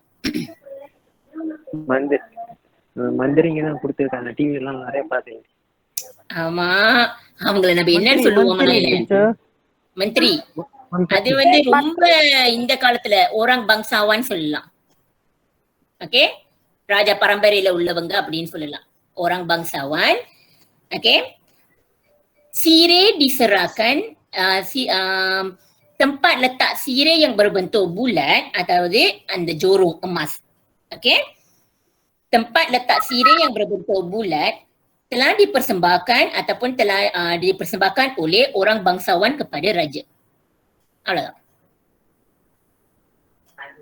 மந்திரிங்க தான் கொடுத்திருக்காங்க, டிவி எல்லாம் நிறைய பாத்தீங்க. ஆமா, அவங்கள நம்ம என்னன்னு சொல்லுவோம்? மந்திரி. அது வந்து ரொம்ப இந்த காலத்துல orang bangsawan சொல்லலாம். ஓகே, ராஜா பரம்பரையில உள்ளவங்க அப்படின்னு சொல்லலாம். orang bangsawan. Okay. Sirih diserahkan tempat letak sirih yang berbentuk bulat atau அந்த jorong emas. Okay. Tempat letak sirih yang berbentuk bulat telah dipersembahkan ataupun telah dipersembahkan oleh orang bangsawan kepada raja. அவ்வளவுதான்.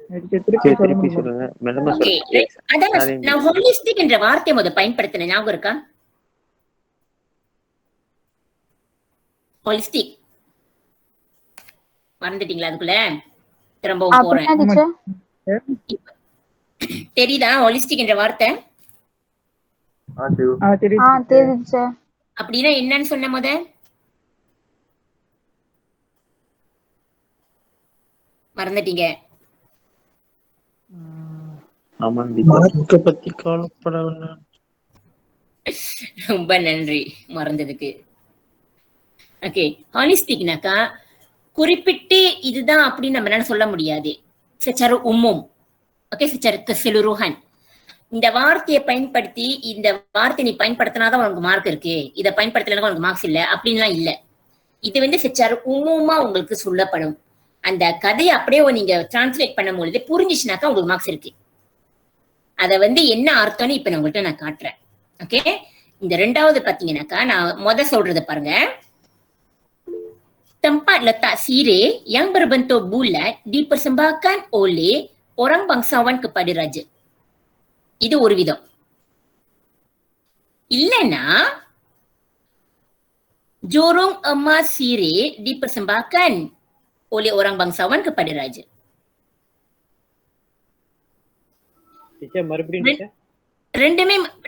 சரி திருப்பி சொல்லுங்க. மெல்லமா ஓகே, அதான் நான் ஹோலிஸ்டிக் என்ற வார்த்தையை முதல்ல பயன்படுத்தினேன், ஞாபகம் இருக்கா? ஹோலிஸ்டிக் மறந்துட்டீங்களா? அதுக்குள்ள திரும்பவும் போறேன். தெரியுதா ஹோலிஸ்டிக் என்ற வார்த்தை? அப்படின்னா என்னன்னு சொன்ன முத? மறந்துட்டீங்க. பத்தி கவலைப்பட வேண்டாம். ரொம்ப நன்றி மறந்ததுக்கு. ஓகே, ஹாலிஸ்டிக்னாக்கா குறிப்பிட்டு இதுதான் அப்படின்னு நம்ம என்ன சொல்ல முடியாது. secara umum. Okay, secara keseluruhan. இந்த வார்த்தையை பயன்படுத்தி இந்த வார்த்தை நீ பயன்படுத்தினாதான் உனக்கு மார்க் இருக்கு, இதை பயன்படுத்தலைன்னா உனக்கு மார்க்ஸ் இல்லை அப்படின்லாம் இல்லை. இது வந்து secara umumமா உங்களுக்கு சொல்லப்படும். அந்த கதையை அப்படியே நீங்க டிரான்ஸ்லேட் பண்ணும் பொழுது புரிஞ்சிச்சுனாக்கா உங்களுக்கு மார்க்ஸ் இருக்கு. அதை வந்து என்ன அர்த்தம்னு இப்ப நான் உங்கள்கிட்ட நான் காட்டுறேன். ஓகே, இந்த ரெண்டாவது பாத்தீங்கன்னாக்கா நான் சொல்றத பாருங்க. Tempat letak sirih yang berbentuk bulat dipersembahkan oleh orang bangsawan kepada raja. இது ஒரு விதம். இல்லைன்னா jorong emas sirih dipersembahkan oleh orang bangsawan kepada raja.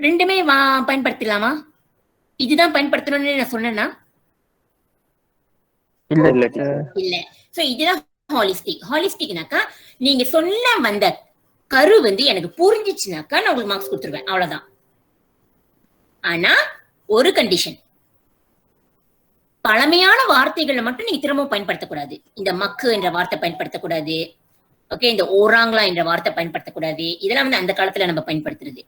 ரெண்டுமே பயன்படுத்தலாமா? இதுதான் பயன்படுத்தணும்னு நான் சொன்னேன்னா இல்ல. சோ இதுதான் ஹாலிஸ்டிக். ஹாலிஸ்டிக்னாக்கா நீங்க சொல்ல வந்த கரு வந்து எனக்கு புரிஞ்சிச்சுனாக்கா நான் உங்களுக்கு மார்க்ஸ் கொடுத்துருவேன், அவ்வளவுதான். ஆனா ஒரு கண்டிஷன், பழமையான வார்த்தைகளை மட்டும் நீங்க திரும்ப பயன்படுத்தக்கூடாது. இந்த மக்கு என்ற வார்த்தை பயன்படுத்தக்கூடாது. ஓகே, இந்த ஓராங்களா என்ற வார்த்தை பயன்படுத்தக்கூடாது. இதெல்லாம் வந்து அந்த காலத்துல நம்ம பயன்படுத்துறது.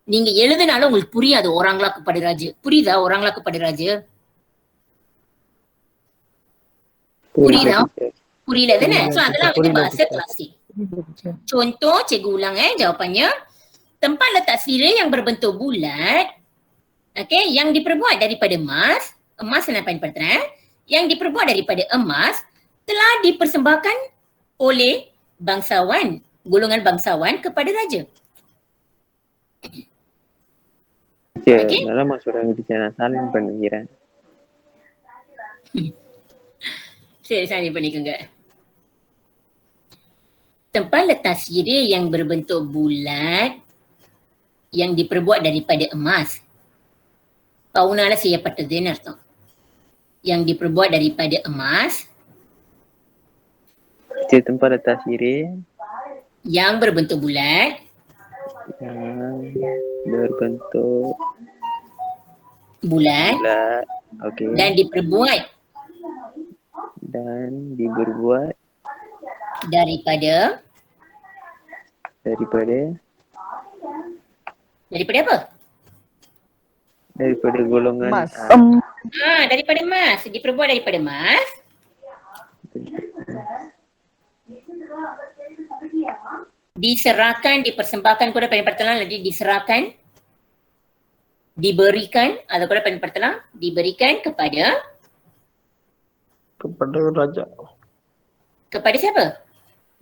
நீங்க எழுதுனாலும் உங்களுக்கு புரியாது. ஓராங்களாக்கு படுராஜு புரியுதா? ஓராங்களாக்கு படுராஜு புரியுதா? புரியல தானே? So அதெல்லாம் வந்து bahasa klasik. Contoh, cikgu ulang jawapannya. Tempat letak sirih yang berbentuk bulat, okay, yang diperbuat daripada emas, emas நான் பயன்படுத்துறேன், yang diperbuat daripada emas telah dipersembahkan oleh bangsawan, golongan bangsawan kepada raja. Okay. Dalam masukan kita nak salin பண்ணிக்கிறேன். சரி, salin பண்ணிக்கோங்க. Tempat letak sirih yang berbentuk bulat yang diperbuat daripada emas. Paunalah செய்யப்பட்டதுன்னு அர்த்தம். Yang diperbuat daripada emas. Tempat letak sirih yang berbentuk bulat. Yang berbentuk bulat. Okay. Dan diperbuat daripada apa? Daripada golongan emas. Daripada emas. Diperbuat daripada emas. Diserahkan, dipersembahkan கூட பயன்படுத்தலாம். Jadi diserahkan, diberikan, ada கூட பயன்படுத்தலாம். Diberikan kepada raja. Kepada siapa?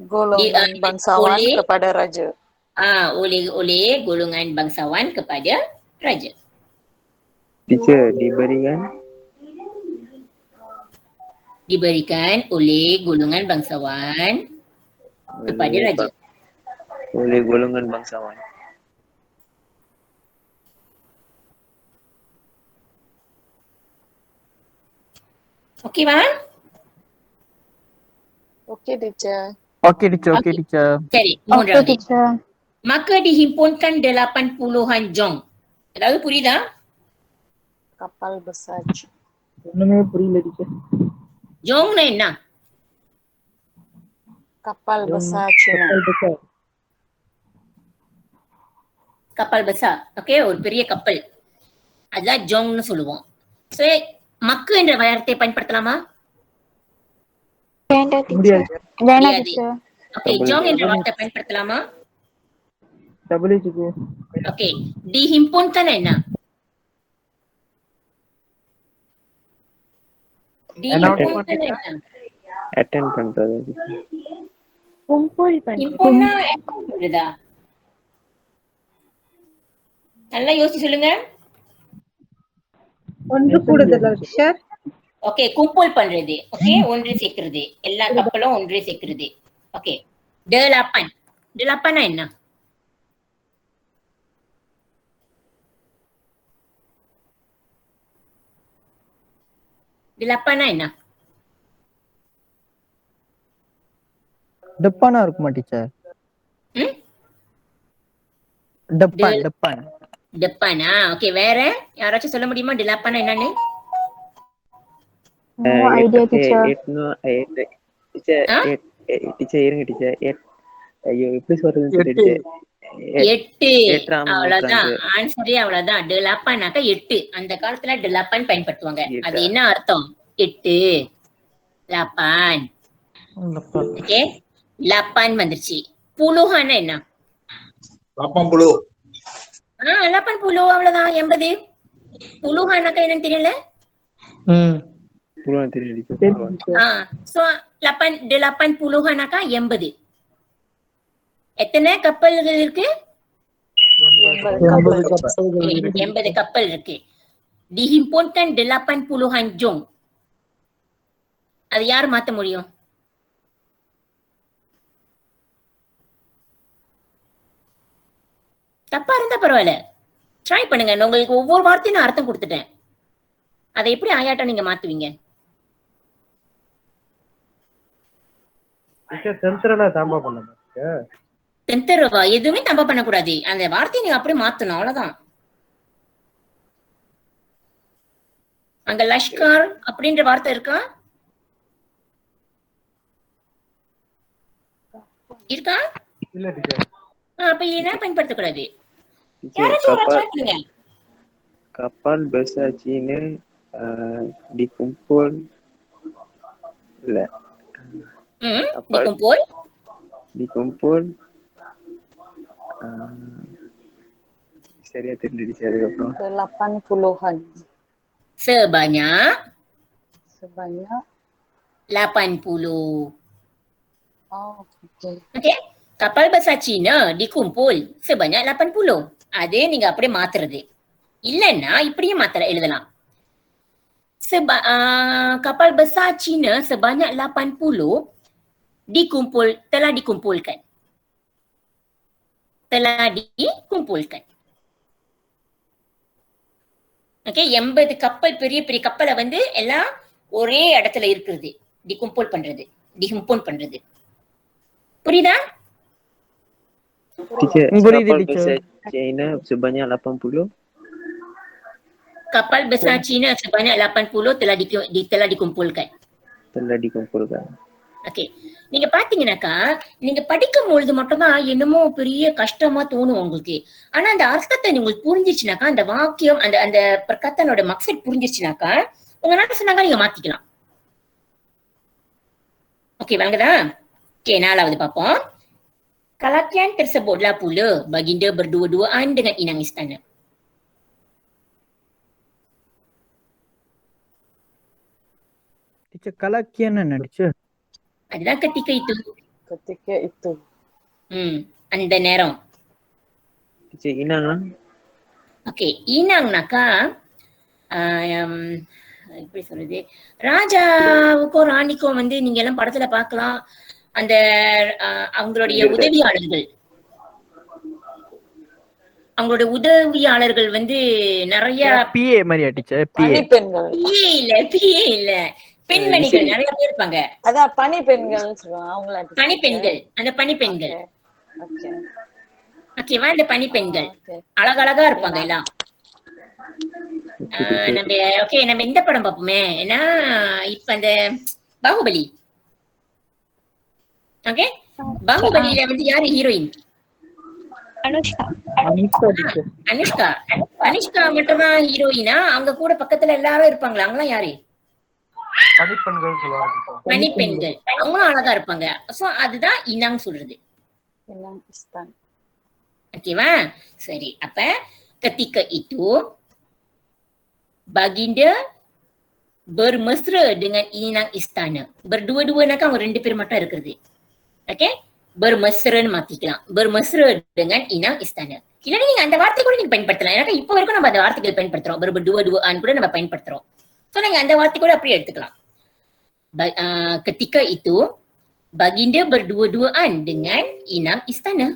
Golongan bangsawan kepada raja. Oleh golongan bangsawan kepada raja. Teacher, diberikan oleh golongan bangsawan kepada raja. Oleh golongan bangsawan. Okey, faham? Okey, teacher. Okey, teacher. Cari, okey, teacher. Maka dihimpunkan 80-an jong. Aதாவது புரியுதா? Kapal besar. ஒண்ணுமே புரியல teacher. ஜோங்னா என்ன? Kapal besar Cina. கப்பல் besar. கப்பல் பெசா. ஓகே, ஒரு பெரிய கப்பல். அதுதான் ஜோங்னு சொல்லுவோம். சரி, மக்கு என்ற வார்த்தையை பயன்படுத்தலாமா? வேண்டாம் முடியாது. டீச்சர். வேணாம் முடியாது. டீச்சர். ஓகே, ஜோங் என்ற வார்த்தை பயன்படுத்தலாமா? டபிள்யூக்கு ஓகே, டிஹிம்போன்தான் என்ன? டிஹிம்போன்தான் என்ன? அட்டென்ட் பண்றது. கும்பல் பண்றது. இம்போன்னா attend பண்றதா? நல்லா யோசிச்சு சொல்லுங்க. ஒன்று கூடுதல் டீச்சர். ஓகே, கும்பல் பண்றது. ஓகே, ஒன்று சேர்க்கிறது. எல்லா கப்பலும் ஒன்று சேர்க்கிறது. ஓகே, டெலாப்பன். டெலாப்பன்னா என்ன? டெலாப்பன்னா என்ன? டப்பானா இருக்குமா டீச்சர்? ம்? டப்பான் Del- டப்பான். டெப்பானா? ஓகே, வேற யாராச்சும் சொல்ல முடியுமா டெலாப்பன்னா என்னன்னு? No idea teacher. டீச்சர் ஆ? டீச்சர் இருங்க டீச்சர். ஐயோ எப்படி சொல்றதுன்னு எட்டு. தெரியல. 8. எட்டாம் அவ்வளவுதான். நூற்றாண்டு. ஆன்சரே அவ்வளவுதான். டெலாப்பானாக்கா 8. அந்த காலத்துல டெலாப்பான் பயன்படுத்துவாங்க. எட்டா? அது என்ன அர்த்தம்? 8. லாப்பான். ஓகே, லாப்பான் வந்துருச்சு. புலுஹான்னா என்ன? 80. 80 அவ்வளவுதான். 80. புலுஹானாக்கா என்னன்னு தெரியல? புரியல தெரியல டீச்சர். சோ 80 80. எத்தனை கப்பல்கள் இருக்கு? 80 kapal. 80 கப்பல் இருக்கு. Dihimpunkan 80 jong. அது யார் மாத்த முடியும்? தப்பா இருந்தா பரவாயில்ல, ட்ரை பண்ணுங்க. நான் உங்களுக்கு ஒவ்வொரு வார்த்தையும் நான் அர்த்தம் கொடுத்துட்டேன். அதை எப்படி ஆயாட்டம் நீங்க மாத்துவீங்க? தென்தரவா எதுவுமே தப்பா பண்ணக்கூடாது. அந்த வார்த்தையை நீங்க அப்படியே மாத்தணும், அவ்வளவுதான். அங்க லஷ்கர் அப்படின்ற வார்த்தை இருக்கா? இருக்கா? அப்ப என்ன பயன்படுத்தக்கூடாது? யாராச்சும் ஒரு try பண்ணுங்க. Kapal besar Cina dikumpul இல்ல kapal dikumpul சரியா தெரியல டீச்சர். அதுக்கப்புறம் 80-an. sebanyak Sebanyak. 80. Oh, okay. Okey. Kapal besar Cina dikumpul sebanyak 80. அது நீங்க அப்படியே மாத்துறது. இல்லன்னா இப்படியே எழுதலாம். Kapal besar Cina sebanyak 80 telah dikumpulkan. Telah dikumpulkan. Okay, 80 கப்பல், பெரிய பெரிய கப்பலை வந்து எல்லாம் ஒரே இடத்துல இருக்கிறது. டிகும்போல் பண்றது, டிகும்போன் பண்றது. புரியுதா? Teacher, புரியுது kapal teacher. besar China sebanyak 80. Kapal besar Cina sebanyak 80 telah dikumpulkan. Telah dikumpulkan. Okay, நீங்க பாத்தீங்கன்னாக்கா நீங்க படிக்கும் பொழுது மட்டும்தான் என்னமோ பெரிய கஷ்டமா தோணும் உங்களுக்கு. ஆனா அந்த அர்த்தத்தை உங்களுக்கு புரிஞ்சிச்சுனாக்கா, அந்த வாக்கியம் அந்த அந்த பிரகத்தனோட மக்சட் புரிஞ்சிச்சுனாக்கா உங்களால சொன்னாங்க நீங்க மாத்திக்கலாம். ஓகே, வாங்கதா? ஓகே, 4வது பார்ப்போம். Kelakian tersebutlah pula baginda berdua-duaan dengan inang istana. Teacher கலாக்கியன் என்ன டீச்சர்? அதுதான் ketika itu. Ketika itu. அந்த நேரம். Teacher, inang lah. ஓகே, ஈனாங்கனாக்கா எப்படி சொல்றது, ராஜாவுக்கும் ராணிக்கும் வந்து நீங்க எல்லாம் படத்துல பார்க்கலாம். அந்த அவங்களுடைய உதவியாளர்கள், அவங்களோட உதவியாளர்கள் வந்து நிறைய பிஏ மாதிரியா டீச்சர்? பிஏ பணிப்பெண்கள். பிஏ இல்ல பெண்மணிகள் நிறைய பேர் இருப்பாங்க. அதான் பணிப்பெண்கள் சொல்லுவாங்க. அவங்கள பணிப்பெண்கள், அந்த பணிப்பெண்கள். ஓகே. ஓகேவா? இந்த பணிப்பெண்கள் அழகழகா இருப்பாங்க எல்லாம். நம்ம இந்த படம் பார்ப்போமே, ஏன்னா இப்ப அந்த பாகுபலி ஓகே, பாகுபலியில வந்து யாரு ஹீரோயின்? அனுஷ்கா. அனுஷ்கா டீச்சர். அனுஷ்கா. அனுஷ்கா மட்டும்தான் ஹீரோயினா? அவங்க கூட பக்கத்துல எல்லாரும் இருப்பாங்களா? அவங்களாம் யாரு? பணிப்பெண்கள் சொல்லுவாங்க. பணிப்பெண்கள். அவங்களும் அழகா இருப்பாங்க. சோ அதுதான் இனாங் சொல்றது. Inang istan. Okey wah. Seri. Apa? Ketika itu baginda bermesra dengan inang istana. Berdua-dua nak kan ரெண்டு பேர் மட்டும் இருக்குது. Okay? Bermesra மாத்திக்கலாம். Bermesra dengan inang istana. இல்லைன்னா நீங்க அந்த வார்த்தை கூட நீங்க பயன்படுத்தலாம். ஏன்னா இப்போ வரைக்கும் நம்ம அந்த வார்த்தைகள் பயன்படுத்துறோம். berdua-duaan கூட நம்ம பயன்படுத்துறோம். So நீங்க அந்த வார்த்தை கூட அப்படியே எடுத்துக்கலாம். Ketika itu baginda berdua-duaan dengan inang istana.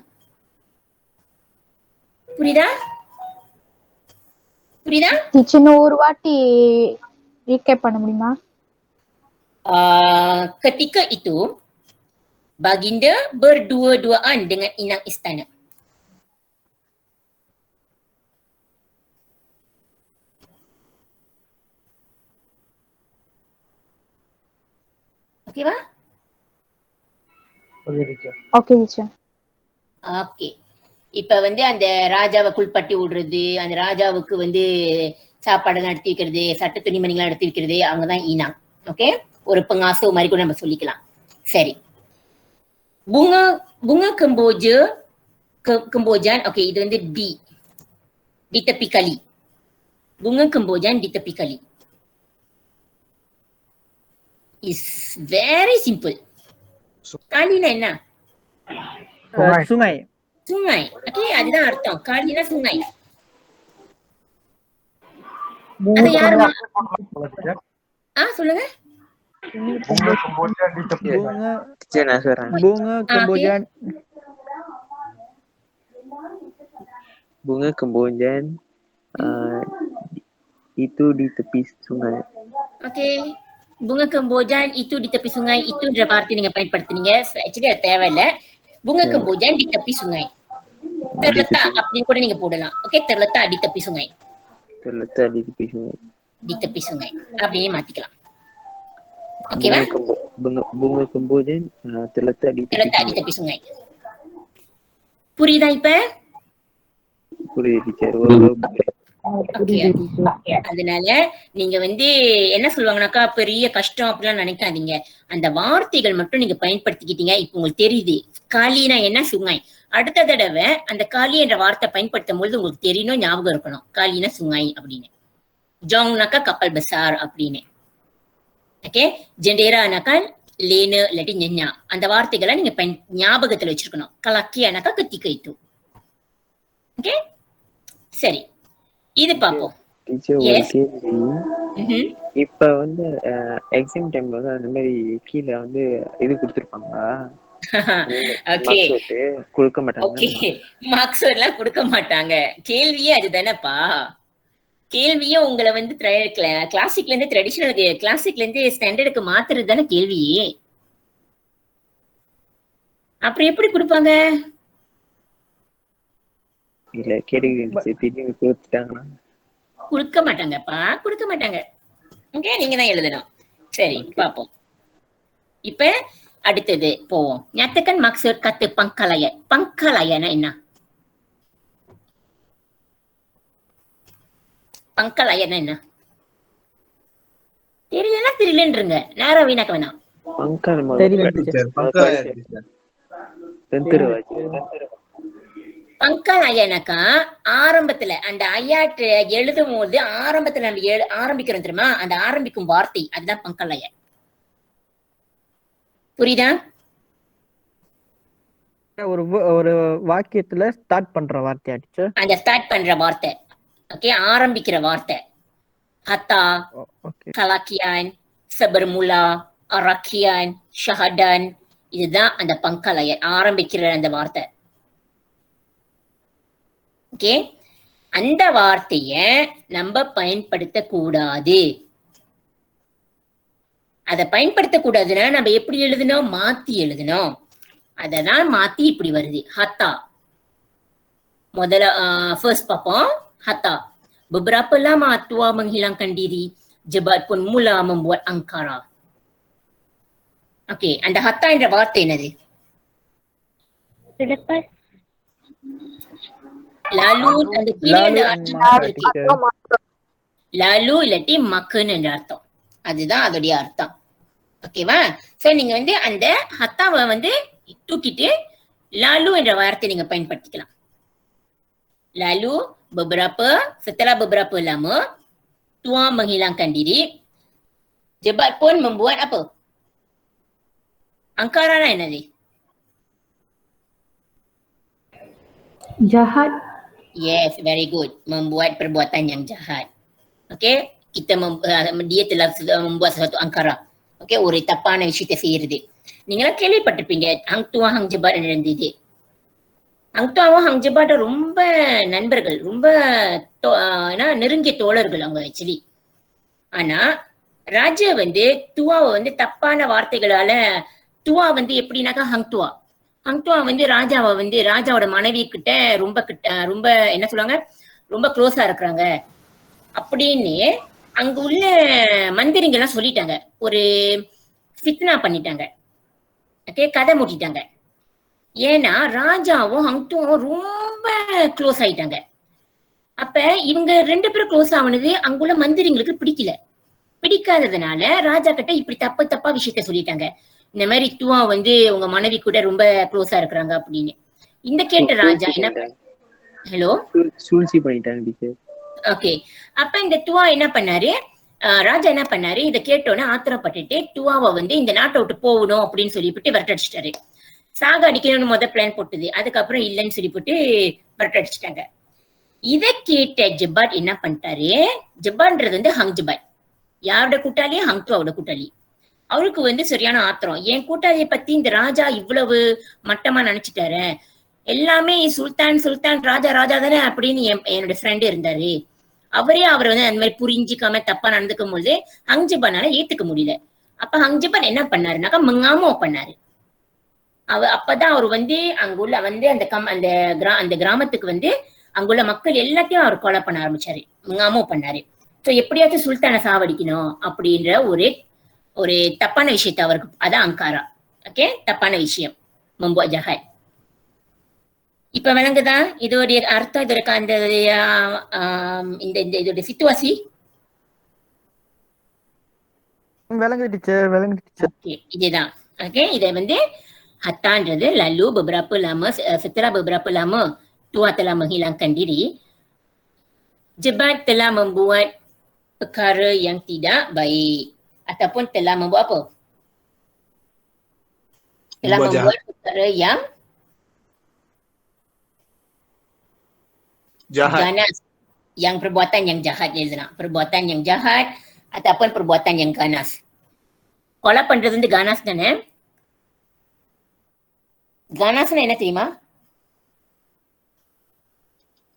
புரியுதா? புரியுதா? டீச்சர் இன்னும் ஒரு வாட்டி ரீகேப் பண்ண முடியுமா? Ketika itu baginda berdua-duaan dengan inang istana. Okay வா? Okay teacher. ஓகே. இப்ப வந்து அந்த ராஜாவை குள்பட்டி விடுறது, அந்த ராஜாவுக்கு வந்து சாப்பாடு நடத்தி வைக்கிறது, சட்ட துணிமணிகளை நடத்தி வைக்கிறது, அவங்கதான் ஈனாங். ஓகே, ஒரு pengaso மாதிரி கூட நம்ம சொல்லிக்கலாம். சரி, bunga kembojan. ஓகே, இது வந்து di tepi kali. Bunga kembojan di tepi kali is very simple. Kaliனா என்ன? சுங்கை. Sungai. Okay, அதுதான் அர்த்தம். காலினா sungai. அது யாரு? சொல்லுங்க. Bunga kembojan di tepi. Teacher nak seorang. Bunga kembojan. Bunga kembojan itu di tepi sungai. Okay. Bunga kembojan itu di tepi sungai, itu berarti நீங்க பயன்படுத்துனீங்க. Actually அது தேவையில்லை. Bunga kembojan di tepi sungai. Terletak அப்படின்னு கூட நீங்க போடலாம். Okay, terletak di tepi sungai. Terletak di tepi sungai. Di tepi sungai. அப்படியே மாத்திக்கலாம். ஓகேவா? Bunga kembojan terletak di tepi sungai. புரியுதா இப்ப? புரியுது டீச்சர். அதனால நீங்க வந்து என்ன சொல்லுவாங்கன்னாக்கா பெரிய கஷ்டம் அப்படிலாம் நினைக்காதீங்க. அந்த வார்த்தைகள் மட்டும் நீங்க பயன்படுத்திக்கிட்டீங்க. இப்ப உங்களுக்கு தெரியுது காலினா என்ன, சுங்காய். அடுத்த தடவை அந்த காலி என்ற வார்த்தை பயன்படுத்தும் பொழுது உங்களுக்கு தெரியணும், ஞாபகம் இருக்கணும். காலினா சுங்காய் அப்படின்னு, ஜோங்னாக்கா கப்பல் பசார் அப்படின்னு. ஓகே, ஜெண்டேரானாக்கா லேனு இல்லாட்டி ஞெஞ்சா. அந்த வார்த்தைகளை நீங்க ஞாபகத்துல வச்சிருக்கணும். கலக்கியானாக்கா கத்திக்க itu. ஓகே, சரி, இது பாப்போம். டீச்சர் ஒரு கேள்வி. இப்ப வந்து எக்ஸாம் டைம்ல வந்து அந்த மாதிரி கீழே வந்து இது கொடுத்துருப்பாங்களா? ஓகே, கொடுக்க மாட்டாங்க. ஓகே, மார்க்ஸ் எல்லாம் கொடுக்க மாட்டாங்க. கேள்வியே அதுதானப்பா. கேள்வியே உங்களை வந்து கிளாசிக்ல இருந்து ட்ரெடிஷனல், கிளாசிக்ல இருந்து ஸ்டாண்டர்டுக்கு மாத்துறது தானே கேள்வியே. அப்புறம் எப்படி கொடுப்பாங்க? இல்ல கேட்டுக்கிட்டு கொடுத்துட்டாங்கன்னா கொடுக்க மாட்டாங்கப்பா, கொடுக்க மாட்டாங்க. ஓகே, நீங்க தான் எழுதணும். சரி, பாப்போம். இப்ப அடுத்தது போவோம். nyatakan maksud kata pangkalayan. Pangkalayan என்ன? பங்கலாயன் என்ன? தெரியலன்னா தெரியலன்றங்க. நேரம் வீணாக்க வேணாம். பங்கலாயனாக்கா ஆரம்பத்துல அந்த ஐயாட்டு எழுதும் போது ஆரம்பத்துல நம்ம ஆரம்பிக்கிறோம் தெரியுமா, அந்த ஆரம்பிக்கும் வார்த்தை அதுதான் பங்கலாயன். புரியுதா? ஒரு வாக்கியத்துல ஸ்டார்ட் பண்ற வார்த்தை அடிச்சு அந்த ஸ்டார்ட் பண்ற வார்த்தை. ஓகே, ஆரம்பிக்கிற வார்த்தை. hatta, kalakian, sebermula, arakian, syahadan, இதுதான் அந்த பங்கலாயன், ஆரம்பிக்கிற அந்த வார்த்தை. ஓகே, அந்த வார்த்தைய நம்ம பயன்படுத்த கூடாது. அதை பயன்படுத்த கூடாதுன்னா நம்ம எப்படி எழுதணும்? மாத்தி எழுதணும். அததான் மாத்தி இப்படி வருது. hatta முதல்ல ஃபர்ஸ்ட் பார்ப்போம். hatta beberapa lama tua menghilangkan diri, jebat pun mula membuat angkara. Okay, அந்த hatta என்ற வார்த்தை என்னது? lalu அந்த கீழே Lalu அந்த and maka, teacher. lalu இல்லாட்டி மக்கன் என்ற அர்த்தம். அதுதான் அதோடைய அர்த்தம். ஓகேவா? சோ நீங்க வந்து அந்த ஹத்தாவை வந்து தூக்கிட்டு lalu என்ற வார்த்தை நீங்க பயன்படுத்திக்கலாம். lalu setelah beberapa lama Tua menghilangkan diri. Jebat pun membuat apa? Angkara lain nanti. Jahat. Yes, very good. Membuat perbuatan yang jahat. Okay, dia telah membuat sesuatu angkara. Okay, ஒரு தப்பான விஷயத்தை செய்யறது. நீங்களாம் கேள்விப்பட்டிருப்பீங்க ஹங் துவா ஹங் ஜபாட் இருந்தது. ஹங் துவாவும் ஹங் ஜபாட்டும் ரொம்ப நண்பர்கள், ரொம்ப நெருங்கிய தோழர்கள் அவங்க ஆக்சுவலி. ஆனா ராஜா வந்து துவாவை வந்து தப்பான வார்த்தைகளால, துவா வந்து எப்படின்னாக்கா ஹங் துவா வந்து ராஜாவோட மனைவி கிட்ட ரொம்ப என்ன சொல்லுவாங்க, ரொம்ப க்ளோஸா இருக்கிறாங்க அப்படின்னு அங்க உள்ள மந்திரிங்க எல்லாம் சொல்லிட்டாங்க. ஒரு ஃபித்னா பண்ணிட்டாங்க. ஓகே, கதை மூட்டிட்டாங்க. ஏன்னா ராஜாவும் ஹங் துவாவும் ரொம்ப க்ளோஸ் ஆயிட்டாங்க. அப்ப இவங்க 2 பேரும் க்ளோஸ் ஆனது அங்குள்ள மந்திரிங்களுக்கு பிடிக்காததுனால ராஜா கிட்ட இப்படி தப்பா விஷயத்த சொல்லிட்டாங்க. இந்த மாதிரி துவா வந்து உங்க மனைவி கூட ரொம்ப க்ளோஸா இருக்கிறாங்க அப்படின்னு. இந்த கேட்ட ராஜா என்ன, ஹலோ, சூழ்ச்சி பண்ணிட்டாங்க டீச்சர். ஓகே, அப்ப இந்த துவா என்ன பண்ணாரு, ராஜா என்ன பண்ணாரு, இதை கேட்டோன்னே ஆத்திரப்பட்டுட்டு துவாவை வந்து இந்த நாட்டை விட்டு போகணும் அப்படின்னு சொல்லிவிட்டு விரட்டடிச்சிட்டாரு. சாக அடிக்கணும்னு பிளான் போட்டுது. அதுக்கப்புறம் இல்லைன்னு சொல்லிவிட்டு விரட்டடிச்சிட்டாங்க. இதை கேட்ட ஜபாட் என்ன பண்ணிட்டாரு, ஜபான்றது வந்து ஹங் ஜபாட் யாரோட கூட்டாளி, ஹங் துவாவோட கூட்டாளி. அவருக்கு வந்து சரியான ஆத்திரம். என் கூட்டாளியை பத்தி இந்த ராஜா இவ்வளவு மட்டமா நினைச்சிட்டாரு, எல்லாமே சுல்தான் ராஜா தானே அப்படின்னு என்னோட ஃப்ரெண்டு இருந்தாரு. அவரை வந்து அந்த மாதிரி புரிஞ்சிக்காம தப்பா நடந்துக்கும் போது ஹங் ஜபானால ஏத்துக்க முடியல. அப்ப ஹங் ஜபான் என்ன பண்ணாருனாக்கா மங்காமோ பண்ணாரு. அப்பதான் அவர் வந்து அங்குள்ள வந்து அந்த கிராமத்துக்கு வந்து அங்குள்ள மக்கள் எல்லாத்தையும் அவர் கொலை பண்ண ஆரம்பிச்சாரு, மங்காமோ பண்ணாரு. சோ எப்படியாச்சும் சுல்தானை சாவடிக்கணும் அப்படின்ற ஒரு தப்பான விஷயத்த அவருக்கு, அதான் அங்காரா. ஓகே, தப்பான விஷயம், membuat jahat. இப்ப விளங்குதா இதோடைய அர்த்தம், இதற்கு அந்த இதோட சிச்சுவாசி விளங்கு டீச்சர். ஓகே, இதுதான். ஓகே, இதை வந்து hattaன்றது lalu setelah beberapa lama Tua telah menghilangkan diri, Jebat telah membuat perkara yang tidak baik ataupun telah membuat apa? Telah membuat perkara yang jahat. Ganas. Yang perbuatan yang jahat ni Zana. Perbuatan yang jahat ataupun perbuatan yang ganas. Kola பண்றது வந்து ganas தானே? Ganasனா என்ன தெரியுமா?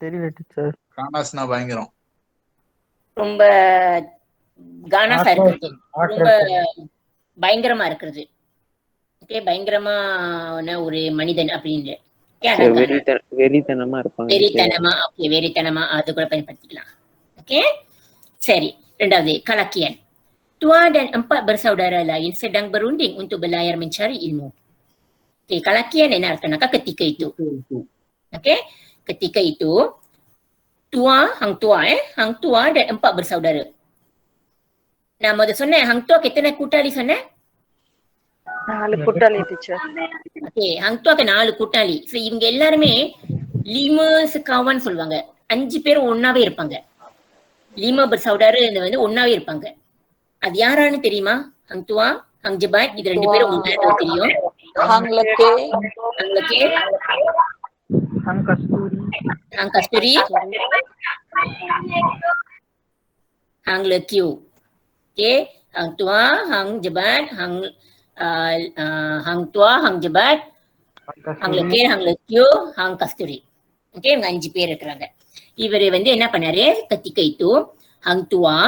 தெரியல டீச்சர். கானாஸ்னா பயங்கரம். ரொம்ப கானாஸா இருக்கிறது, ரொம்ப பயங்கரமா இருக்கிறது. ஓகே, பயங்கரமான ஒரு மனிதன் அப்படின்னு. வெறித்தனமா இருப்பாங்க. வெறித்தனமா அது கூட பயன்படுத்திக்கலாம். ஓகே, சரி. ரெண்டாவது kalakian. Tua dan 4 bersaudara lain sedang berunding untuk berlayar mencari ilmu. Okay, kalakian என்ன அர்த்தம்னாக்கா ketika itu. Okay, ketika itu Hang Tua dan 4 bersaudara. நான் முதல்ல சொன்னேன் Hang Tua எத்தனை கூட்டாளி சொன்னேன்? 4 கூட்டாளி டீச்சர். ஓகே, Hang Tua 4 கூட்டாளி. சோ இவங்க எல்லாரும் 5 sekawan சொல்வாங்க. 5 பேர் ஒண்ணாவே இருப்பாங்க. 5 bersaudara வந்து ஒண்ணாவே இருப்பாங்க. அது யாரான்னு தெரியுமா? Hang Tua, Hang Jebat, இது 2 பேரும் உங்களுக்கு தெரியும். Hang Leke, Hang Kasturi, Hang Lekyu. Okay, Hang Tua, Hang Jebat, Hang Tua, Hang Jebat, Hang Leke, Hang Lekyu, Hang Kasturi. Okay, 5 பேர் இருக்கிறாங்க. இவர் வந்து என்ன பண்ணாரு, ketika itu Hang Tua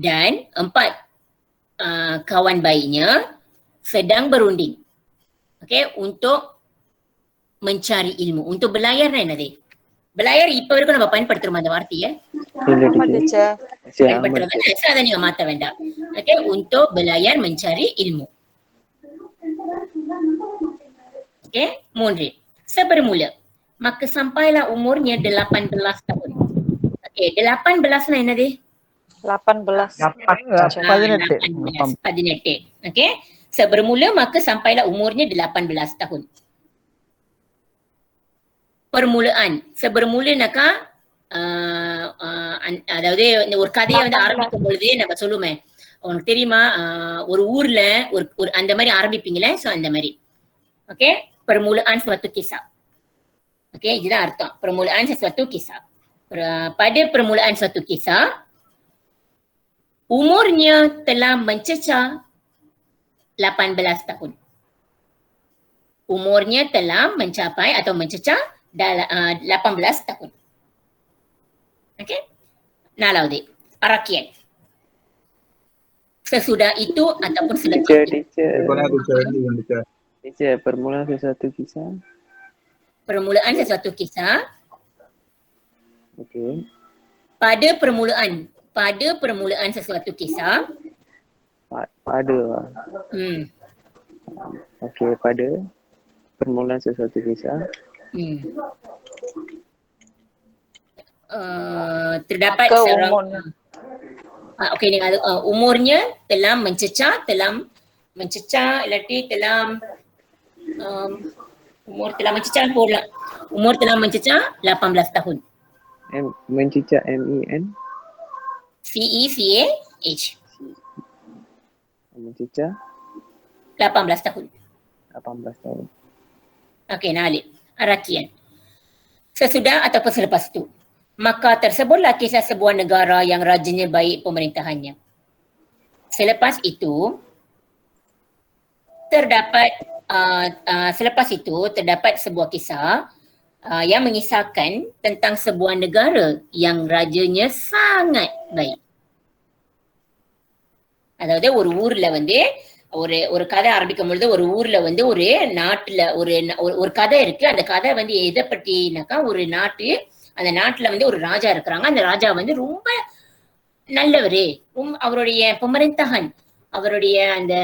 dan 4 kawan baiknya sedang berunding. Okay, untuk mencari ilmu. Untuk berlayar என்னது? berlayar இப்ப வரைக்கும் நம்ம பயன்படுத்துறோம் அந்த வார்த்தையை. பயன்படுத்துறோம். அதை நீங்க மாத்த வேண்டாம். Okay, untuk berlayar mencari ilmu. Okey, 3. Sebermula, maka sampailah umurnya 18 tahun. Okey, 18 na என்னது? 18. Dapat. 18. 18. Okey. Sebermula maka sampailah umurnya 18 tahun. Permulaan. Sebermula nakah அதாவது இந்த ஒரு கதையை வந்து ஆரம்பிக்கும் பொழுதே நம்ம சொல்லுமே, உனக்கு தெரியுமா ஒரு ஊர்ல ஒரு அந்த மாதிரி ஆரம்பிப்பீங்களே, சோ அந்த மாதிரி. Okey, permulaan suatu kisah. Okey, இதுதான் அர்த்தம். Permulaan sesuatu kisah. Pada permulaan suatu kisah, umurnya telah mencecah 18 tahun. Umurnya telah mencapai atau mencecah 18 tahun. Okey. Nalaudi, arakian. Sesudah itu ataupun selanjutnya. Teacher, permulaan sesuatu kisah. Permulaan sesuatu kisah. Okey. Pada permulaan sesuatu kisah. Pada. Hmm. Okey, pada permulaan sesuatu kisah. Terdapat Maka seorang umurnya. okey ni umurnya telah mencecah ilarti telah umur telah mencecah pula. Umur telah mencecah 18 tahun. Mencicak MEN. CECAH. Mencicak 18 tahun. 18 tahun. Okey, Nalik. Arakian. Sesudah ataupun selepas itu, maka tersebutlah kisah sebuah negara yang rajanya baik pemerintahannya. Selepas itu, terdapat sebuah kisah yang mengisahkan tentang sebuah negara yang rajanya sangat baik. அதாவது ஒரு ஊர்ல வந்து ஒரு கதை ஆரம்பிக்கும் பொழுது ஒரு ஊர்ல வந்து ஒரு நாட்டுல ஒரு கதை இருக்கு. அந்த கதை வந்து எதை பற்றினாக்கா ஒரு நாட்டு, அந்த நாட்டுல வந்து ஒரு ராஜா இருக்கிறாங்க. அந்த ராஜா வந்து ரொம்ப நல்லவரு, அவருடைய பெமரின்தாஹன், அவருடைய அந்த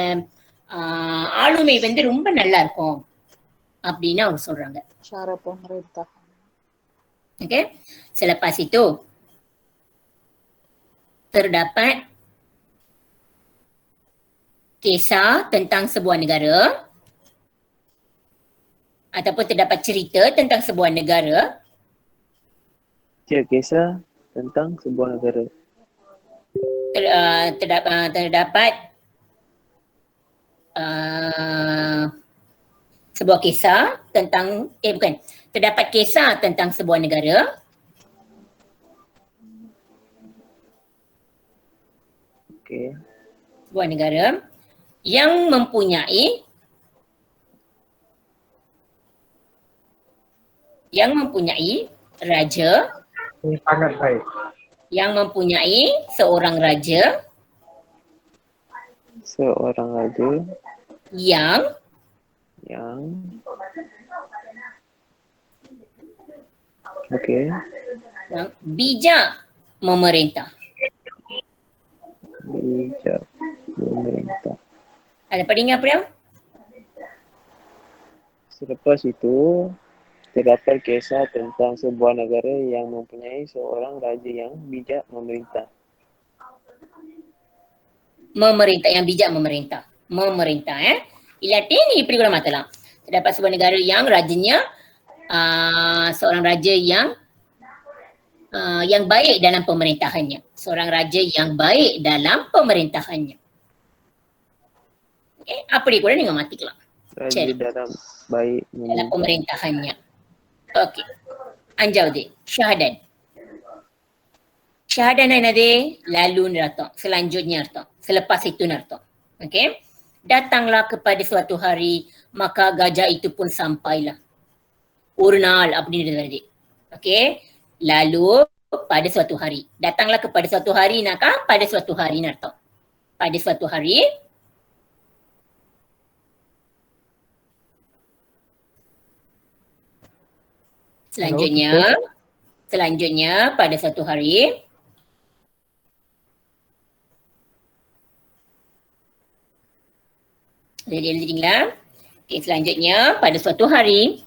ஆளுமை வந்து ரொம்ப நல்லா இருக்கும் அப்படின்னு அவங்க சொல்றாங்க. Cara pemerintah. Okay. Selepas itu terdapat kisah tentang sebuah negara ataupun terdapat cerita tentang sebuah negara. Kisah tentang sebuah negara. Terdapat sebuah kisah tentang terdapat kisah tentang sebuah negara. Okey. Sebuah negara yang mempunyai raja, Sangat baik. yang mempunyai seorang raja yang okey, yang bijak memerintah. bijak memerintah. Ada pada apa dia? Selepas itu terdapat kisah tentang sebuah negara yang mempunyai seorang raja yang bijak memerintah. Memerintah, yang bijak memerintah. Memerintah Ilatih ni இப்படி கூட மாத்தலாம். Terdapat sebuah negara yang rajanya seorang raja yang baik dalam pemerintahannya. Seorang raja yang baik dalam pemerintahannya. Okay, அப்படி கூட நீங்க மாத்திக்கலாம். Raja சரி. dalam baik Dalam memerintah. pemerintahannya. Okey. Anjaude, syahadan. Syahadan என்னது? Laluன்னு அர்த்தம். Selanjutnya அர்த்தம். Selepas itu அர்த்தம். Okey. Datanglah kepada suatu hari, maka gajah itu pun sampailah. ஒரு நாள் அப்படின்றது வருது. Okey. Lalu pada suatu hari. Datanglah kepada suatu hari nakah pada suatu hari அர்த்தம். Pada suatu hari. Selanjutnya pada suatu hari எழுதிட்டீங்களா? Selanjutnya pada suatu hari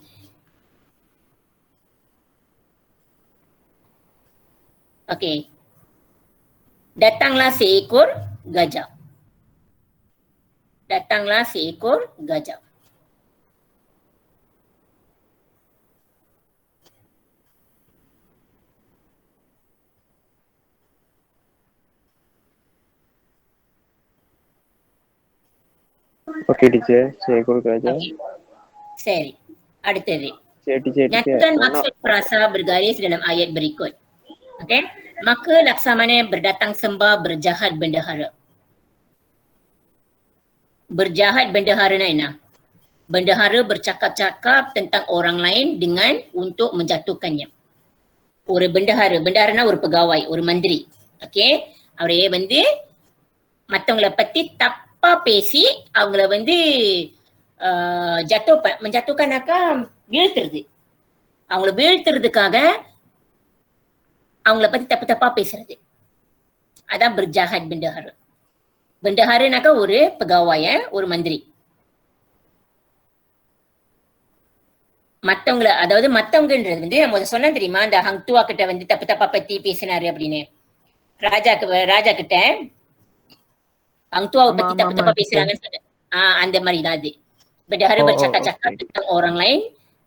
datanglah seekor gajah. Datanglah seekor gajah. Okay teacher, seekor gajah. Okey. Seri. அடுத்தது. சரி teacher, Nyatakan maksud frasa bergaris dalam ayat berikut. Okey. Maka Laksamana berdatang sembah berjahat bendahara. Berjahat bendahara Naina. Bendahara bercakap-cakap tentang orang lain dengan untuk menjatuhkannya. ஒரு bendahara ஒரு pegawai, ஒரு மந்திரி. ஓகே, அவரே வந்து மற்றவங்களை பத்தி தப்பா பேசி அவங்கள வந்து menjatuhkanனாக்கா வீழ்த்துறது. அவங்கள வீழ்த்துறதுக்காக அவங்கள பத்தி தப்பா பேசுறது. அதான் berjahat bendahara. Bendaharaனாக்கா ஒரு pegawai, ஒரு மந்திரி. மத்தவங்கள, அதாவது மத்தவங்கன்றது வந்து நம்ம சொன்னா தெரியுமா, அந்த ஹங்துவா கிட்ட வந்து தப்பா பத்தி பேசினாரு அப்படின்னு. ராஜா கிட்ட ஹங்துவாவை பத்தி தப்பா பேசுறாங்கன்னு சொன்ன. அந்த மாதிரி தான் அது. Bendahara bercakap-cakap tentang orang lain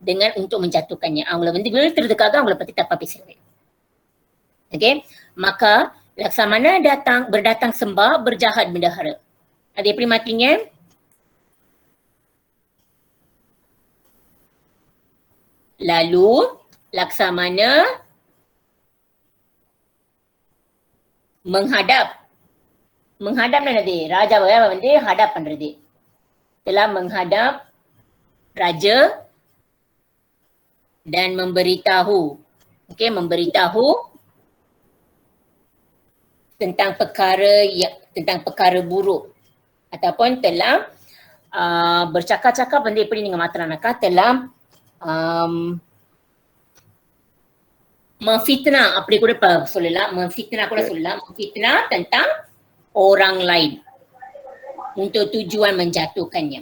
dengan untuk menjatuhkannya. அவங்கள வந்து வீழ்த்துறதுக்காக அவங்கள பத்தி தப்பா பேசுறது. Okay, maka Laksamana berdatang sembah berjahat bendahara. அது எப்படி மாத்தீங்க? Lalu Laksamana menghadap என்னது, ராஜாவை வந்து ஹடாப் பண்றது. Telah menghadap raja dan memberitahu. Okey, memberitahu tentang perkara buruk ataupun telah bercakap-cakap வந்து எப்படி நீங்க மாத்தலாம்னாக்கா, telah memfitnah, அப்படி கூட சொல்லலாம். memfitnah tentang orang lain untuk tujuan menjatuhkannya.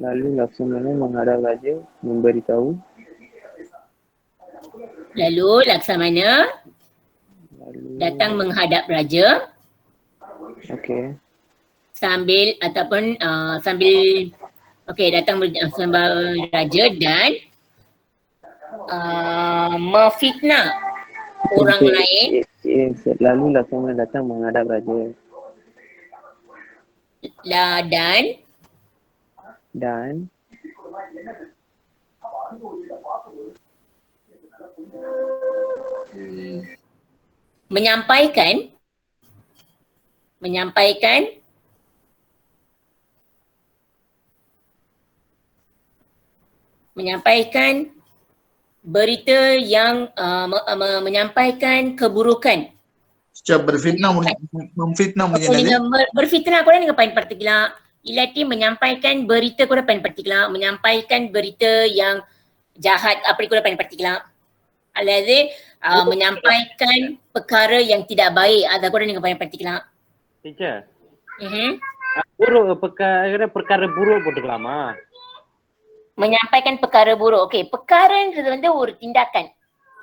Lalu Laksamana menghadap raja, memberitahu. Lalu Laksamana datang menghadap raja. Okey. Sambil datang sembah raja dan memfitnah orang lain. Yes. Lalu Laksamana datang menghadap raja. Dan menyampaikan berita yang menyampaikan keburukan. berfitnah, memfitnah நீங்க berfitnah கூட நீங்க பயன்படுத்திக்கலாம். இல்லாட்டி menyampaikan berita கூட பயன்படுத்திக்கலாம். menyampaikan berita yang jahat அப்படி கூட பயன்படுத்திக்கலாம். அல்லது menyampaikan perkara yang tidak baik, அதை கூட நீங்க பயன்படுத்திக்கலாம். டீச்சர், perkara buruk போட்டுக்கலாமா? menyampaikan perkara buruk. okey, perkaraன்றது வந்து ஒரு tindakan.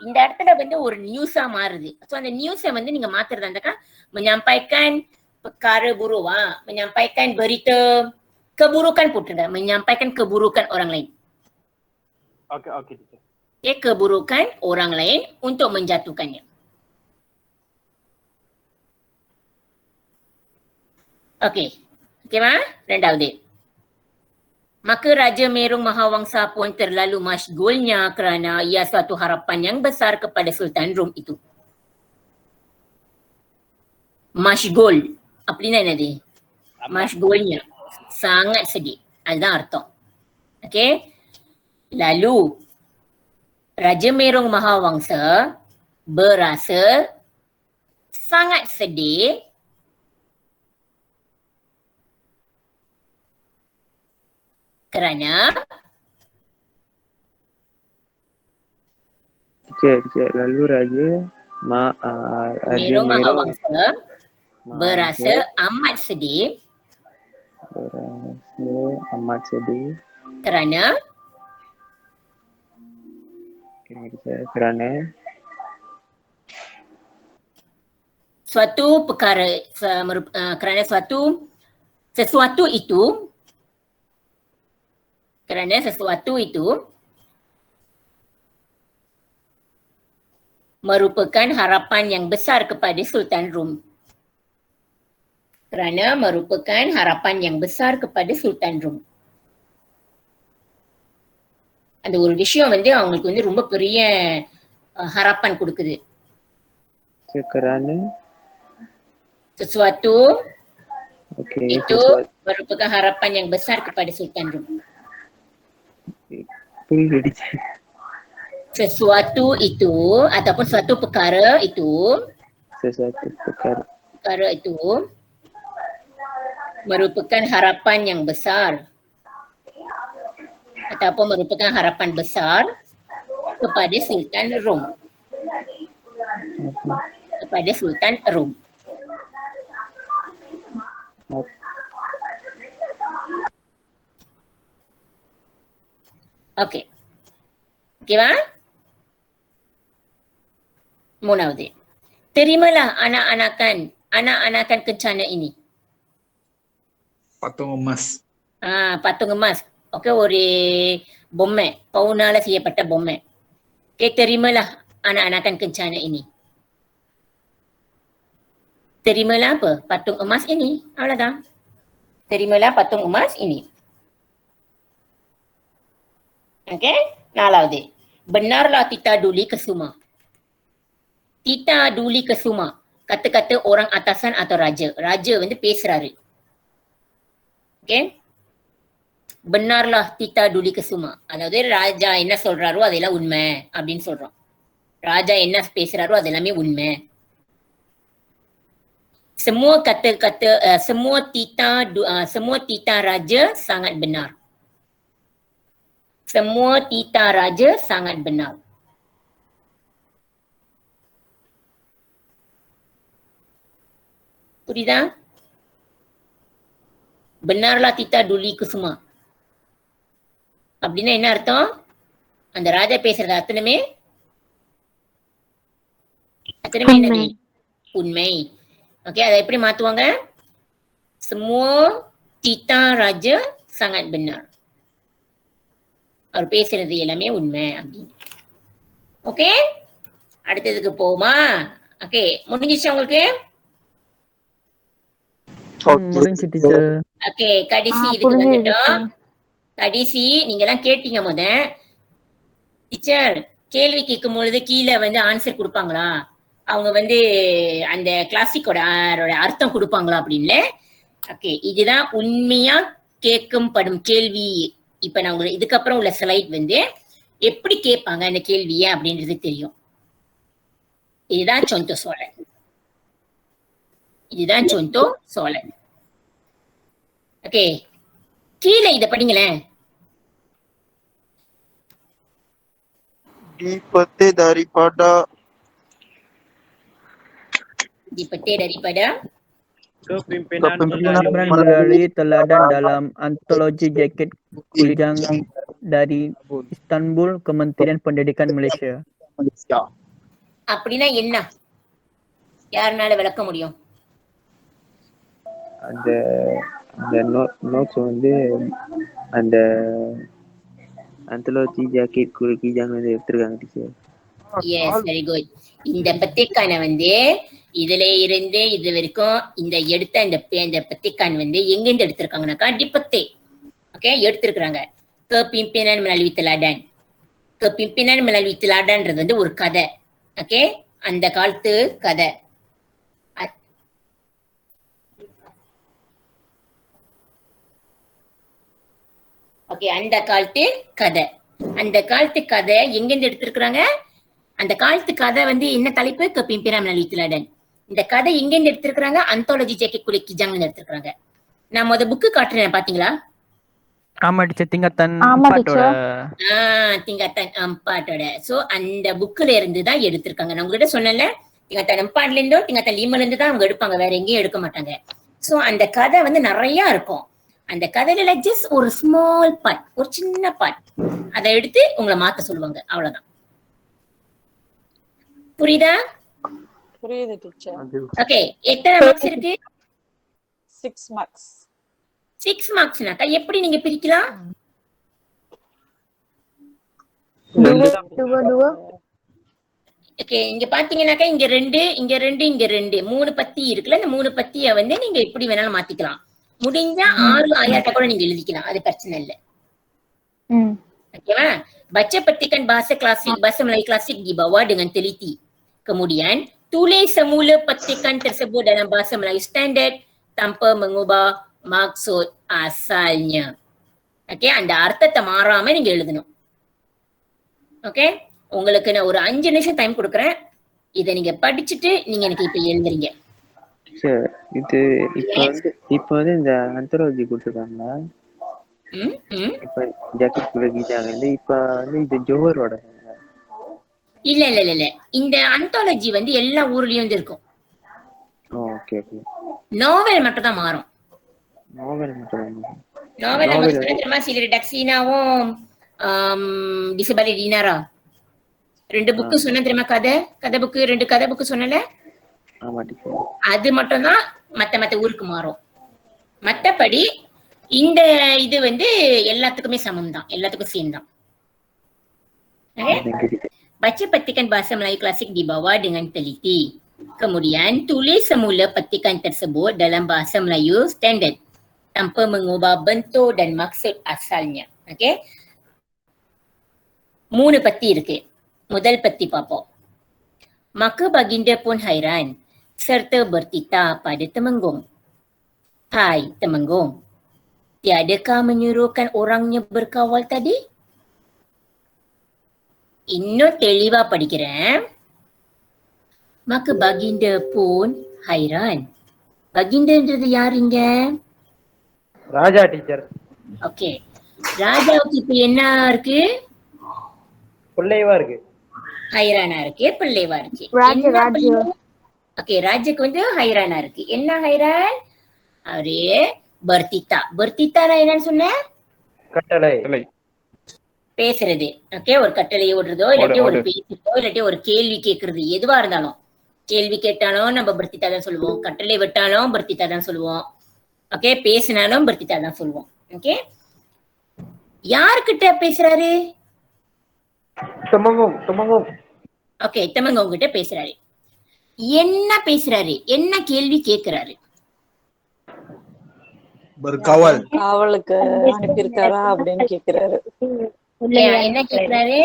இந்த இடத்துல வந்து ஒரு நியூஸா மாறுது. சோ அந்த நியூஸை வந்து நீங்க மாத்துறதா இருந்தாக்கா menyampaikan perkara buruk, menyampaikan berita keburukan போட்டுருங்க. menyampaikan keburukan orang lain. okey teacher. Okay, keburukan orang lain untuk menjatuhkannya. Okey. Okey ma? Rendaudi. Maka Raja Merung Mahawangsa pun terlalu masyghulnya kerana ia suatu harapan yang besar kepada Sultan Rum itu. Masyghul. அப்படின்னா என்னது? Masyghulnya. Sangat sedih. Adan artham. Okey. Lalu Raja Merung Mahawangsa berasa sangat sedih kerana lalu Raja Merung Mahawangsa berasa amat sedih Amat sedih Kerana suatu perkara kerana sesuatu itu merupakan harapan yang besar kepada Sultan Rum. அந்த ஒரு விஷயம் வந்து அவங்களுக்கு வந்து ரொம்ப பெரிய harapan கொடுக்குது. Kerana Sesuatu okay, itu merupakan harapan yang besar kepada Sultan Rum. Sesuatu itu ataupun suatu perkara itu merupakan harapan yang besar ataupun merupakan harapan besar kepada Sultan Rum. Okey. Okey, மூணாவது, terimalah anak-anakan kencana ini. Patung emas. Patung emas. Okey, ஒரு பொம்மை, பவுனால செய்யப்பட்ட பொம்மை. Okay, terimalah anak-anakan kencana ini. Terimalah apa? Patung emas ini. Ayolah. Terimalah patung emas ini. Okay, நாலாவது, benarlah Tita Duli Kesuma. Tita Duli Kesuma, kata-kata orang atasan atau raja. Raja வந்து பேசுறாரு. Okay, benarlah Tita Duli Kesuma. அதாவது ராஜா என்ன சொல்றாரோ அதெல்லாம் உண்மை அப்படின்னு சொல்றோம். ராஜா என்ன பேசுறாரோ அதெல்லாமே உண்மை. Semua kata-kata semua tita raja sangat benar. Semua tita raja sangat benar. புரியுதா? Benarlah Tita Duli Kesuma. அப்படின்னா என்ன அர்த்தம்? அந்த ராஜா பேசுறது அத்தனைமே என்னது? உண்மை. ஓகே, அதை எப்படி மாத்துவாங்க? Semua tita raja sangat benar. அவர் பேசுறது எல்லாமே உண்மை அப்படின்னு. ஓகே, அடுத்ததுக்கு போமா? ஓகே, முடிஞ்சிச்சு உங்களுக்கு? முடிஞ்சு டீச்சர். ஓகே, கடைசி இதுக்கு வந்துட்டோம். கடைசி நீங்க எல்லாம் கேட்டீங்க டீச்சர் கேள்வி கேட்கும் பொழுது கீழே வந்து ஆன்சர் கொடுப்பாங்களா, அவங்க வந்து அந்த கிளாசிக்கோட அர்த்தம் கொடுப்பாங்களா அப்படின்னு. ஓகே, இதுதான் உண்மையா கேட்கப்படும் கேள்வி. இப்ப நான் உங்களுக்கு இதுக்கப்புறம் உள்ள ஸ்லைட் வந்து எப்படி கேட்பாங்க அந்த கேள்வியை அப்படின்றது தெரியும். இதுதான் contoh soalan. இதுதான் contoh soalan. ஓகே, கீழே இத படிங்களேன். Dipete daripada kepimpinan melalui teladan dalam antologi jaket kujang dari Istanbul, Kementerian Pendidikan Malaysia. அப்படின்னா என்ன? யாருனால விளக்க முடியும்? அந்த நோட்ஸ் வந்து அந்த antologi jaket kujang வந்து எடுத்துருக்காங்க டீச்சர். Yes, very good. இந்த பத்திக்கான வந்து இதுல இருந்து இது வரைக்கும் இந்த எடுத்த இந்த பத்திக்கான் வந்து எங்கிருந்து எடுத்திருக்காங்கனாக்கா டிப்பத்தே. ஓகே, எடுத்திருக்கிறாங்க. Kepimpinan melalui teladan. Kepimpinan melalui teladanன்றது வந்து ஒரு கதை. ஓகே, அந்த காலத்து கதை. ஓகே, அந்த காலத்து கதை. அந்த காலத்து கதை எங்கிருந்து எடுத்திருக்கிறாங்க? அந்த காலத்து கதை வந்து என்ன தலைப்பு? Kepimpinan melalui teladan. இந்த கதை எங்கிருந்து எடுத்திருக்கிறாங்க? antologi jaket kujang எடுத்திருக்கிறாங்க. நான் புக்கு காட்டுறேன், பாத்தீங்களா? ஆமா டீச்சர், tingkatan 4ஓட. tingkatan 4ஓட. சோ அந்த புக்ல இருந்து தான் எடுத்திருக்காங்க. நான் உங்ககிட்ட சொன்னேன்ல, tingkatan 4ல இருந்தோ tingkatan 5ல இருந்து தான் அவங்க எடுப்பாங்க, வேற எங்கேயும் எடுக்க மாட்டாங்க. சோ அந்த கதை வந்து நிறைய இருக்கும். அந்த கதையில ஜஸ்ட் ஒரு ஸ்மால் பார்ட், ஒரு சின்ன பார்ட், அதை எடுத்து உங்களை மாத்த சொல்லுவாங்க. அவ்வளவுதான். புரியுதா? புரியுது டீச்சர். ஓகே, எத்தனை மார்க்ஸ் இருக்கு? 6 மார்க்ஸ். 6 மார்க்ஸ்னாக்கா எப்படி நீங்க பிரிக்கலாம்? ஓகே, இங்க பாத்தீங்கன்னாக்கா இங்க 2, இங்க 2, இங்க 2, 3 பத்தி இருக்குல்ல. இந்த 3 பத்திய வந்து நீங்க எப்படி வேணாலும் மாத்திக்கலாம். முடிஞ்சா 6 ஆயாட்ட கூட நீங்க எழுதிக்கலாம், அது பிரச்சனை இல்லை. Okey, baca petikan bahasa klasik, bahasa Melayu klasik di bawah dengan teliti. Kemudian, tulis semula petikan tersebut dalam bahasa Melayu standard tanpa mengubah maksud asalnya. Okey, அந்த அர்த்தத்தை மாறாம நீங்க எழுதணும். ஓகே, உங்களுக்கு நான் ஒரு 5 நிமிஷம் டைம் கொடுக்குறேன். இதை நீங்க படிச்சுட்டு நீங்க எனக்கு இப்ப எழுதுறீங்க. சார் இது இப்போ வந்து இந்த அந்தாலஜி கொடுத்துருக்காங்களா? இப்ப ஜாக்கெட் குலகிட்டாங்க வந்து இப்ப வந்து இது ஜோஹரோட. இல்ல இல்ல இல்ல இல்ல, இந்த அந்தாலஜி வந்து எல்லா ஊர்லயும் வந்து இருக்கும். Okay okay. நாவல் மட்டும் தான் மாறும். நாவல் மட்டும். நாவல் நம்ம தெரியுமா, சிலர் டக்ஸினாவும் டிசபலி டினாரா 2 புக்கு சொன்ன தெரியுமா? கதை புக்கு 2 கதை புக்கு சொன்னல, அது மட்டும் தான் மத்த ஊருக்கு மாறும். மத்தபடி இந்த இது வந்து எல்லாத்துக்குமே சமம் தான், எல்லாத்துக்கும் சேம் தான். Baca petikan bahasa Melayu klasik di bawah dengan teliti. Kemudian tulis semula petikan tersebut dalam bahasa Melayu standard tanpa mengubah bentuk dan maksud asalnya. Okay? 3 peti இருக்கு. முதல் peti பாப்போம். Maka baginda pun hairan serta bertita pada Temenggung. Hai Temenggung, tiadakah menyuruhkan orangnya berkawal tadi? இன்னும் தெளிவா படிக்கிறேன். Maka baginda pun hairan. Bagindaன்றது யாருங்க? ராஜா டீச்சர். ஓகே, ராஜாவுக்கு இப்ப என்ன இருக்கு? பிள்ளைவா இருக்கு. ஹைரானா இருக்கு, பிள்ளைவா இருக்கு. ஓகே, ராஜுக்கு வந்து ஹைரானா இருக்கு. என்ன ஹைரான்? அவரே பர்த்திதா. பர்த்திதானா என்னன்னு சொன்ன? கட்டளை. பேசுறது. ஓகே, ஒரு கட்டளை ஓடுறதோ இல்லாட்டி ஒரு பேசுறதோ இல்லாட்டி ஒரு கேள்வி கேட்கறது, எதுவா இருந்தாலும். கேள்வி கேட்டாலும் நம்ம பர்த்திதா தான் சொல்லுவோம், கட்டளை விட்டாலும் பர்த்திதா தான் சொல்லுவோம். ஓகே, பேசினாலும் பர்த்திதா தான் சொல்லுவோம். ஓகே, யார்கிட்ட பேசுறாரு? துமங்கும். ஓகே, தெமங்கோங் கிட்ட பேசுறாரு. என்ன பேசுறாரு? என்ன கேள்வி கேட்கிறாரு? காவலுக்கு அனுப்பியிருக்காரா அப்படின்னு கேக்குறாரு. என்ன கேக்குறாரு?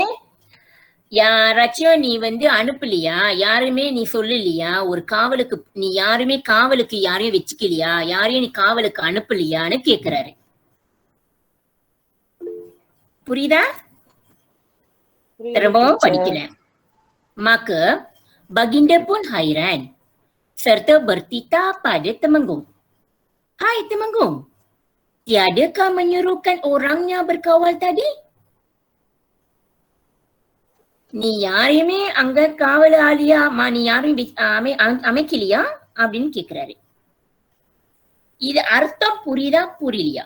யாராச்சும் நீ வந்து அனுப்பலையா? யாருமே நீ சொல்லலையா? ஒரு காவலுக்கு நீ யாருமே காவலுக்கு யாரையும் வச்சுக்கலையா? யாரையும் நீ காவலுக்கு அனுப்பலையான்னு கேக்குறாரு. புரியுதா? திரும்பவும் படிக்கிறேன். Maka baginda pun hairan serta bertita pada Temenggung. Hai Temenggung, tiadakah menyuruhkan orangnya berkawal tadi? நீ யாரையுமே அங்க காவல் ஆலியா நீ யாரையும் அமைக்கலையா அப்படின்னு கேக்குறாரு. இது அர்த்தம் புரியுதா புரியலையா?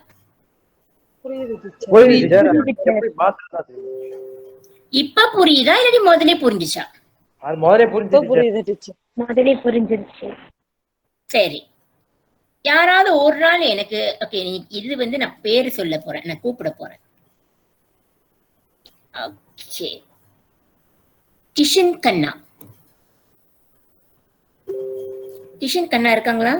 இப்ப புரியுதா இல்லாட்டி முதலே புரிஞ்சுச்சா? முதலே புரிஞ்சிருச்சு. சரி, யாராவது ஒரு நாள் எனக்கு ஓகே, இது வந்து நான் பேரு சொல்ல போறேன், நான் கூப்பிட போறேன். ஓகே, கிஷன் கண்ணா. கிஷன் கண்ணா இருக்காங்களா?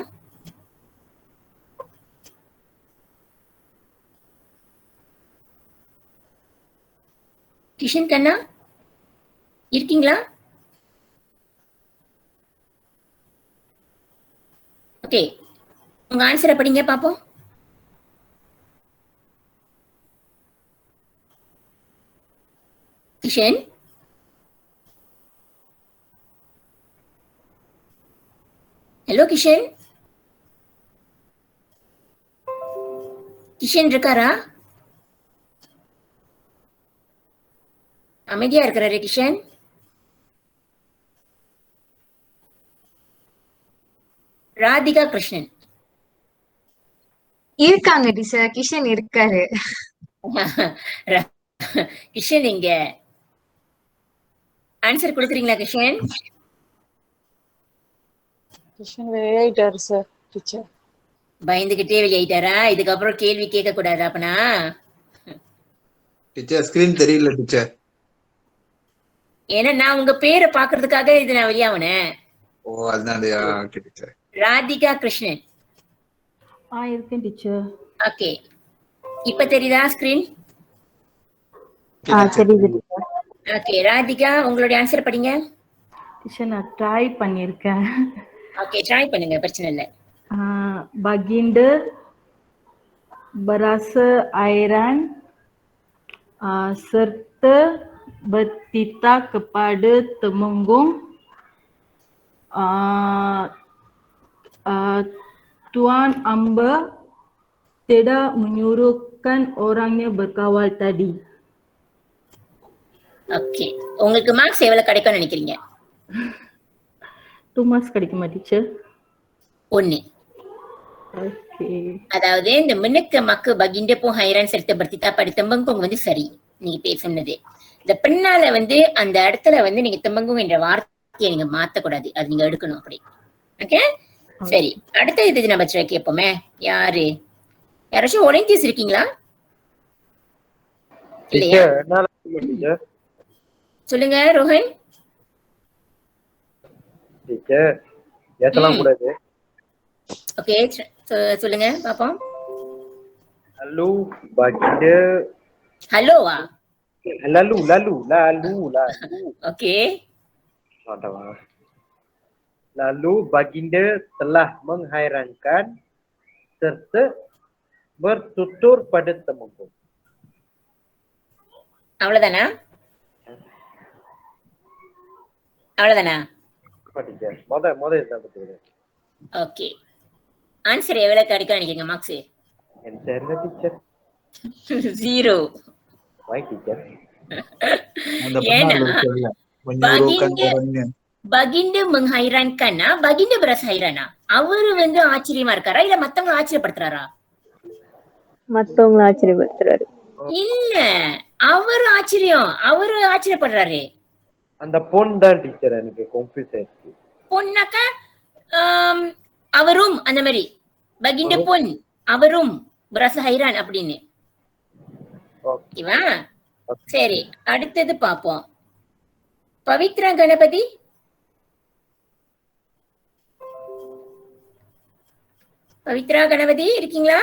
கிஷன் கண்ணா இருக்கீங்களா? ஓகே, உங்க ஆன்சரை படிங்க பாப்போம். கிஷன், ஹலோ கிஷன். கிஷன் இருக்காரா? அமைதியா இருக்கிறாரு கிஷன். ராதிகா கிருஷ்ணன். இருக்காங்க டீச்சர், கிஷன் இருக்காரு. கிஷன் இங்க ஆன்சர் கொடுக்குறீங்களா கிஷன்? கிருஷ்ணன் வெளியாயிட்டாரு சார் டீச்சர். பயந்துகிட்டே வெளியாயிட்டாரா? இதுக்கப்புறம் கேள்வி கேட்க கூடாது அப்பனா? டீச்சர் ஸ்கிரீன் தெரியல டீச்சர். ஏன்னா நான் உங்க பேரை பாக்குறதுக்காக இது நான் வெளியாவனேன். ஓ அதனாலயா? Okay teacher. ராதிகா கிருஷ்ணன். இருக்கேன் டீச்சர். ஓகே, இப்ப தெரியுதா ஸ்கிரீன்? தெரியுது டீச்சர். ஓகே ராதிகா, உங்களுடைய ஆன்சர் படிங்க. டீச்சர் நான் ட்ரை பண்ணியிருக்கேன். ஓகே ட்ரை பண்ணுங்க, பிரச்சனை இல்லை. Baginda berasa airan serta bertitah kepada Temenggung. Tuan Amba tidak menyuruhkan orangnya berkawal tadi. Okay, உங்களுக்கு மார்க்ஸ் எவ்வளவு கிடைக்கும்னு நினைக்கிறீங்க? 2 marks கிடைக்குமா டீச்சர்? 1. அதாவது இந்த மினுக்கு மக்கு பகிண்ட போ ஹைரான் செலுத்த பர்த்தித்தா படி தம்பங்கும் வந்து சரி நீங்க பேசுனது. இந்த பின்னால வந்து அந்த இடத்துல வந்து நீங்க தம்பங்கும் என்ற வார்த்தையை நீங்க மாத்தக்கூடாது, அது நீங்க எடுக்கணும் அப்படி. ஓகே சரி, அடுத்த இது நம்ம கேட்போமே. யாரு யாராச்சும் ஒலிம்பியஸ் இருக்கீங்களா? இல்லையா? சொல்லுங்க ரோஹன். டீச்சர் ஏத்தலாம் கூடாது. ஓகே சொல்லுங்க பாப்போம். Lalu baginda. ஹலோவா? Lalu. Okay. Lalu baginda telah menghairankan serta bertutur pada Temenggung. அவ்வளவுதானா? அவ்வளவுதானா? டீச்சர் மொத இதான் பத்துக்கிறேன். ஓகே, ஆன்சர் எவ்வளவு கிடைக்கும் நினைக்கிறீங்க மார்க்ஸ்? என்ன டீச்சர்? 0. வை teacher. Baginda menghairankan, Baginda berasa hairana. அவரு வந்து ஆச்சரியமா இருக்காரா இல்ல மத்தவங்க ஆச்சரியப்படுத்துறாரா? மத்தவங்க ஆச்சரியப்படுத்துறாரு. இல்ல, அவரு ஆச்சரியப்படுறாரு. அந்த பொன் தான் டீச்சர் எனக்கு கன்ஃபியூஸ் ஆயிடுச்சு. பொன்னாக்கா அவரும் அந்த மாதிரி பகிண்ட பொன் அவரும் பிரச ஹைரான் அப்படின்னு. ஓகேவா? சரி, அடுத்தது பாப்போம். பவித்ரா கணபதி. பவித்ரா கணபதி இருக்கீங்களா?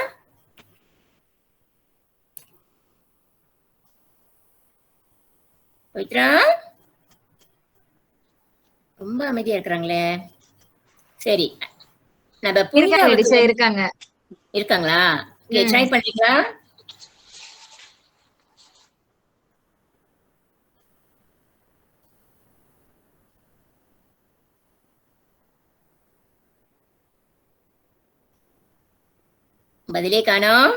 பவித்ரா ரொம்ப அமைதியா இருக்கிறாங்களே. சரி, நம்ம புனிதா இருக்காங்களா? ட்ரை பண்றீங்களா? பதிலே காணோம்.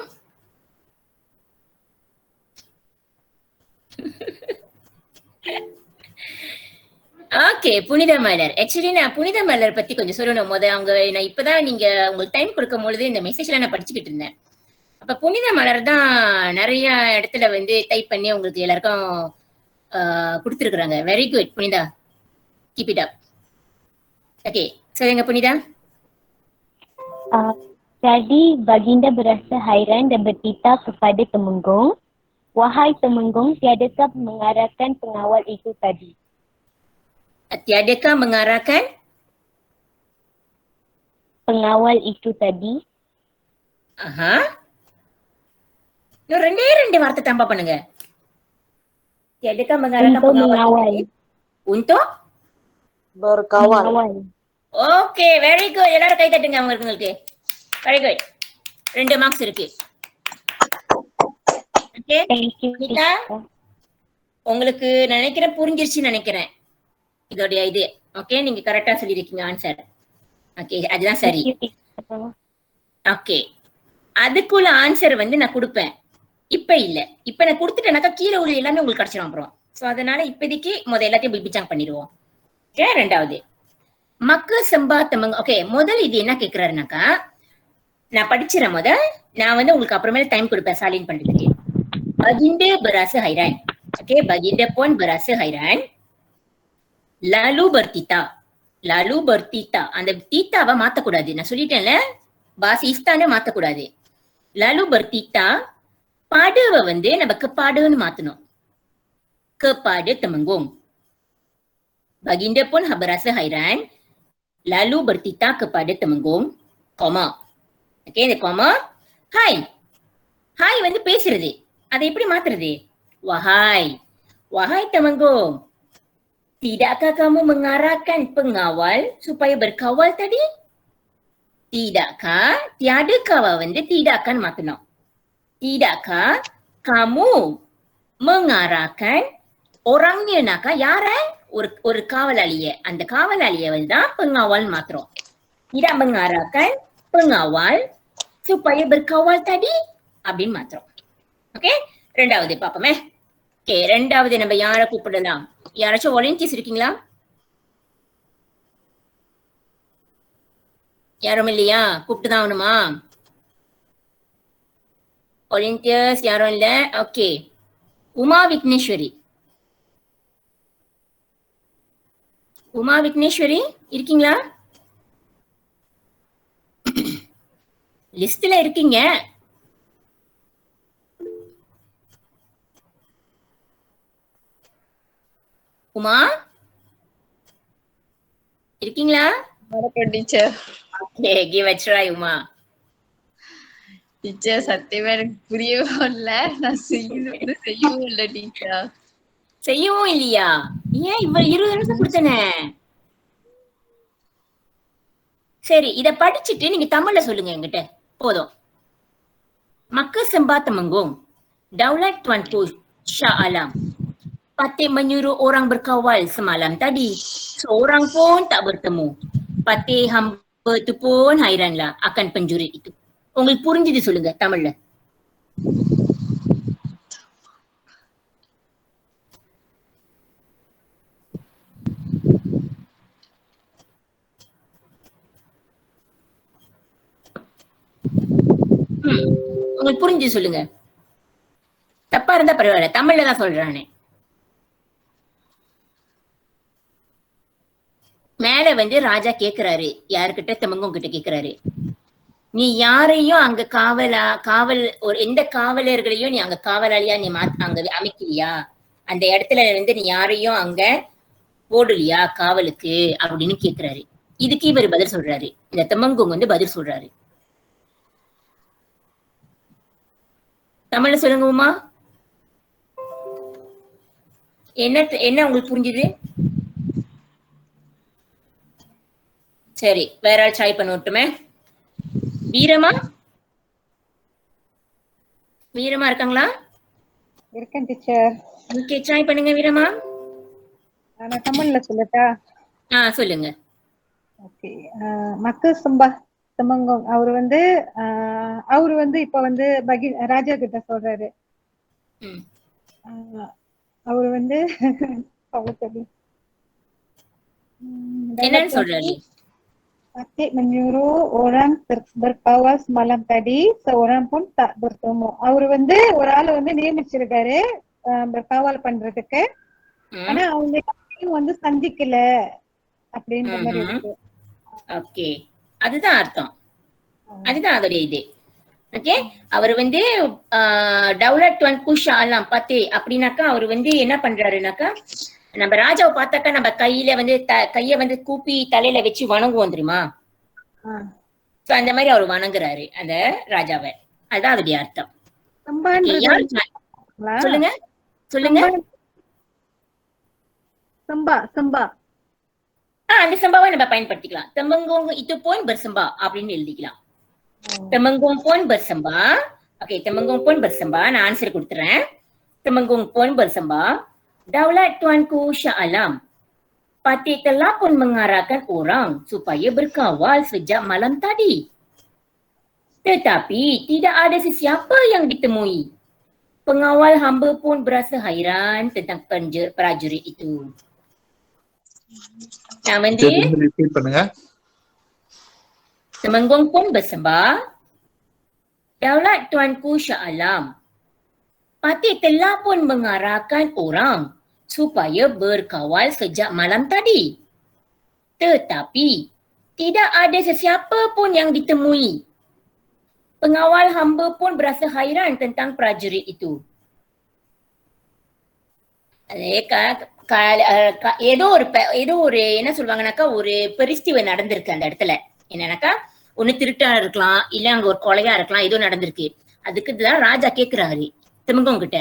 ஓகே, புனித மலர். ஆக்சுவலி நான் புனித மலர் பத்தி கொஞ்சம் சொல்லணும். அவங்க நான் இப்பதான் நீங்க உங்களுக்கு டைம் கொடுக்கும் பொழுது இந்த மெசேஜ்ல நான் படிச்சுக்கிட்டு இருந்தேன். அப்ப புனித மலர் தான் நிறைய இடத்துல வந்து டைப் பண்ணி உங்களுக்கு எல்லாருக்கும் கொடுத்துருக்குறாங்க. Very good Punitha, keep it up. Okay சொல்லுங்க Punitha. Jadi baginda berasa hairan dan bertitah kepada Temenggung. Wahai Temenggung, tiadakah mengarahkan pengawal itu tadi? Tiadakah mengarahkan pengawal itu tadi? இன்னும் ரெண்டு வார்த்தை தம்பா பண்ணுங்க. Tiadakah mengarahkan pengawal untuk berkawal. Okay very good. எல்லாரும் கை தட்டுங்க உங்களுக்கு. Very good. 2 மார்க்ஸ் இருக்கு. ஓகே நீதா, உங்களுக்கு நினைக்கிறேன் புரிஞ்சிருச்சுன்னு நினைக்கிறேன் இதோடைய இது. ஓகே, நீங்க கரெக்டா சொல்லிருக்கீங்க ஆன்சர். ஓகே, அதுதான் சரி. ஓகே, அதுக்குள்ள ஆன்சர் வந்து நான் கொடுப்பேன். இப்ப இல்ல, இப்ப நான் கொடுத்துட்டேனாக்கா கீழே உள்ள எல்லாமே உங்களுக்கு கிடைச்சிடும் அப்புறம். சோ அதனால இப்போதைக்கு எல்லாத்தையும் பிபிச்சாங் பண்ணிடுவோம். ஓகே, ரெண்டாவது மக்கு சம்பா தமங்க. ஓகே, முதல் இது என்ன கேக்குறாருனாக்கா நான் படிச்சிடறேன் முத. நான் வந்து உங்களுக்கு அப்புறமேல டைம் கொடுப்பேன் சாலின் பண்றதுக்கு. Baginda berasa hairan. Okay, Baginda pun berasa hairan. Lalu bertita. Lalu bertita. அந்த தீட்டாவை மாத்தக்கூடாது. நான் சொல்லிட்டேன்ல, பாசி இஸ்தான மாத்தக்கூடாது. Lalu bertita, பாடுவை வந்து நம்ம kepadanya மாத்தணும். Kepada Temenggung. Baginda pun berasa hairan. Lalu bertita kepada Temenggung, koma. Okay, இந்த koma. Hai. Hai வந்து பேசுறது. அதை எப்படி மாத்துறது? Wahai. Wahai Temenggung. Tidakkah kamu mengarahkan pengawal supaya berkawal tadi? Tidakkah? Tiadakah வந்து tidakkan மாத்தணும். Tidakkah kamu mengarahkan orangnya nakah யாரை? ஒரு காவலாளிய. அந்த காவலாளிய வந்து தான் pengawal மாத்துறோம். Tidak mengarahkan pengawal supaya berkawal tadi அப்படின்னு மாத்துறோம். ஓகே, ரெண்டாவது பாப்போமே. ஓகே, ரெண்டாவது நம்ம யாரை கூப்பிடலாம்? யாராச்சும் வாலண்டியர்ஸ் இருக்கீங்களா? யாரும் இல்லையா? கூப்பிட்டு தான் ஆகணுமா? வாலண்டியர்ஸ் யாரும் இல்ல. ஓகே, உமா விக்னேஸ்வரி. உமா விக்னேஸ்வரி இருக்கீங்களா? லிஸ்ட்ல இருக்கீங்க. உமா இருக்கீங்களா? வணக்கம் teacher. Okay, give a try Uma. Teacher சத்தியமா எனக்கு புரியவே இல்ல. நான் செய்யவும் இல்ல டீச்சர். செய்யவும் இல்லையா? ஏன் இவ்வளவு 20 நிமிஷம் கொடுத்தனே? சரி, இத படிச்சுட்டு நீங்க தமிழ்ல சொல்லுங்க என்கிட்ட. போதும். Maka sembah Temenggung, Daulat Tuanku Shah Alam, Patih menyuruh orang berkawal semalam tadi. Seorang pun tak bertemu. Patih hamba tu pun hairanlah akan penjurit itu. உங்களுக்கு புரிஞ்சுது சொல்லுங்க தமிழ்ல. உங்களுக்கு புரிஞ்சு சொல்லுங்க. தப்பா இருந்தா பரவாயில்ல, தமிழ்ல தான் சொல்றானே. மேல வந்து ராஜா கேக்குறாரு, யாருக்கிட்ட? தெமங்கும் கிட்ட கேக்குறாரு, நீ யாரையும் அங்க காவல் ஒரு எந்த காவலர்களையும் நீ அங்க காவலாளியா நீ அங்க அமைக்கலையா? அந்த இடத்துல வந்து நீ யாரையும் அங்க போடலையா காவலுக்கு அப்படின்னு கேக்குறாரு. இதுக்கு இவர் பதில் சொல்றாரு. இந்த தெமங்கும் வந்து பதில் சொல்றாரு. தமிழ்ல சொல்லுங்க உமா. என்ன உங்களுக்கு புரிஞ்சுது? சரி, வேற ஆள் ட்ரை பண்ணட்டுமே. வீரமா இருக்காங்களா? இருக்கேன் டீச்சர். ஓகே, ட்ரை பண்ணுங்க வீரமா. நான் தமிழ்ல சொல்லட்டா? சொல்லுங்க. ஓகே, மக்கள் சம்பா Temenggung. அவரு வந்து இப்ப வந்து ராஜா கிட்ட சொல்றாரு. அவரு வந்து என்னன்னு சொல்றாரு? Patih menyuruh orang berkawal semalam tadi, seorang pun tak bertemu. அவரு வந்து ஒரு ஆளு வந்து நியமிச்சிருக்காரு berkawal பண்றதுக்கு. ஆனா அவங்க வந்து சந்திக்கல அப்படின்ற மாதிரி இருக்கு. ஓகே, அதுதான் அர்த்தம். அதுதான் அதோட இது. ஓகே, அவர் வந்து டவுலட் துவான்கு ஷா அலாம் பத்தே அப்படின்னாக்கா அவர் வந்து என்ன பண்றாருனாக்கா, நம்ம ராஜாவை பார்த்தாக்கா நம்ம கையில வந்து கைய வந்து கூப்பி தலையில வச்சு வணங்குவோம் தெரியுமா? சோ அந்த மாதிரி அவர் வணங்குறாரு அந்த ராஜாவை. அதுதான் அதோடைய அர்த்தம். சொல்லுங்க சொல்லுங்க. சம்பா அந்த சம்பாவை நம்ம பயன்படுத்திக்கலாம். Temenggung itu pun bersembah அப்படின்னு எழுதிக்கலாம். Temenggung pun bersembah. Okay, Temenggung pun bersembah. நான் ஆன்சர் கொடுத்துறேன். Temenggung pun bersembah. Daulat Tuanku Shah Alam, Patih telah pun mengarahkan orang supaya berkawal sejak malam tadi. Tetapi tidak ada sesiapa yang ditemui. Pengawal hamba pun berasa hairan tentang prajurit itu. நான் வந்து பண்ணுங்க. Temenggung pun bersembah. Daulat Tuanku Shah Alam, Patih telah pun mengarahkan orang supaya berkawal sejak malam tadi. Tetapi tidak ada sesiapa pun yang ditemui. Pengawal hamba pun berasa hairan tentang prajurit itu. ஏதோ ஒரு என்ன சொல்லுவாங்கன்னாக்கா ஒரு பெரிஸ்டிவை நடந்திருக்கு அந்த இடத்துல. என்னன்னாக்கா ஒண்ணு திருட்டா இருக்கலாம், இல்ல அங்க ஒரு கொலையா இருக்கலாம், ஏதோ நடந்திருக்கு. அதுக்குதான் ராஜா கேக்குறாரு தெமங்கோங் கிட்ட,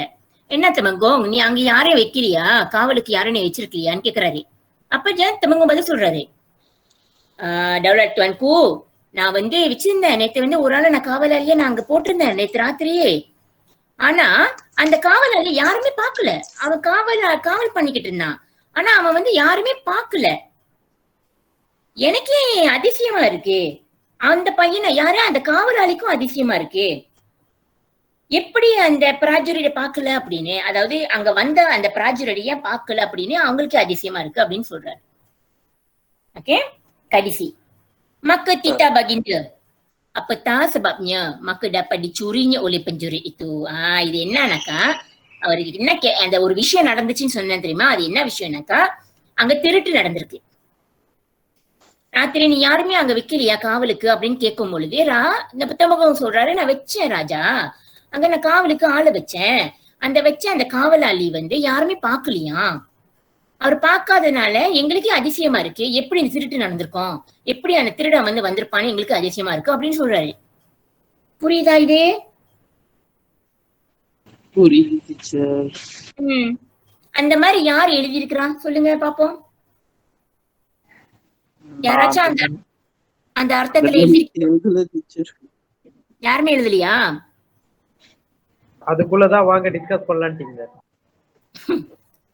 என்ன தெமங்கோங் நீ அங்க யாரையும் வைக்கலையா, காவலுக்கு யாரும் நீ வச்சிருக்கலையான்னு கேக்குறாரு. அப்ப தெமங்கோங் பதில் சொல்றாரு, டவுலட் துவான்கு, நான் வச்சிருந்தேன், நேத்து ஒரு ஆளை நான் காவலாளியா நான் அங்க போட்டிருந்தேன் நேத்து ராத்திரியே. ஆனா அந்த காவலாளி யாருமே பாக்கல. அவன் காவல் பண்ணிக்கிட்டு இருந்தான். ஆனா அவன் யாருமே பாக்கல. எனக்கே அதிசயமா இருக்கு. அந்த பையனை யாரு அந்த காவலாளிக்கும் அதிசயமா இருக்கு. எப்படி அந்த பிராஜுரியை பார்க்கல அப்படின்னு, அதாவது அங்க வந்த அந்த பிராஜுரிய பார்க்கல அப்படின்னு அவங்களுக்கு அதிசயமா இருக்கு அப்படின்னு சொல்றாரு. ஓகே, கடைசி maka Tita baginda, apatah sebabnya maka dapat dicurinya oleh penjuri itu. இது என்னன்னாக்கா, அவருக்கு என்ன அந்த ஒரு விஷயம் நடந்துச்சுன்னு சொன்னேன் தெரியுமா, அது என்ன விஷயம்னாக்கா, அங்க திருட்டு நடந்திருக்கு. ராத்திரி நீ யாருமே அங்க வைக்கலையா காவலுக்கு அப்படின்னு கேட்கும் பொழுது இந்த புத்தகம் சொல்றாரு, நான் வச்சேன் ராஜா, அங்க நான் காவலுக்கு ஆளை வச்சேன். அந்த காவலாளி யாருமே பாக்கலையா, அவர் பார்க்காதனால எங்களுக்கே அதிசயமா இருக்கு. எப்படி இந்த திருட்டு நடந்திருக்கோம், எப்படி அந்த திருடன் வந்திருப்பான்னு எங்களுக்கு அதிசயமா இருக்கு அப்படின்னு சொல்றாரு. புரியுதா இது? புரியுது. அந்த மாதிரி யார் எழுதியிருக்கிறா சொல்லுங்க பாப்போம். யாராச்சும் அந்த அர்த்தத்துல யாருமே எழுதலையா? அதுக்குள்ளதான் வாங்க டிஸ்கஸ் பண்ணலான்ட்டீங்க.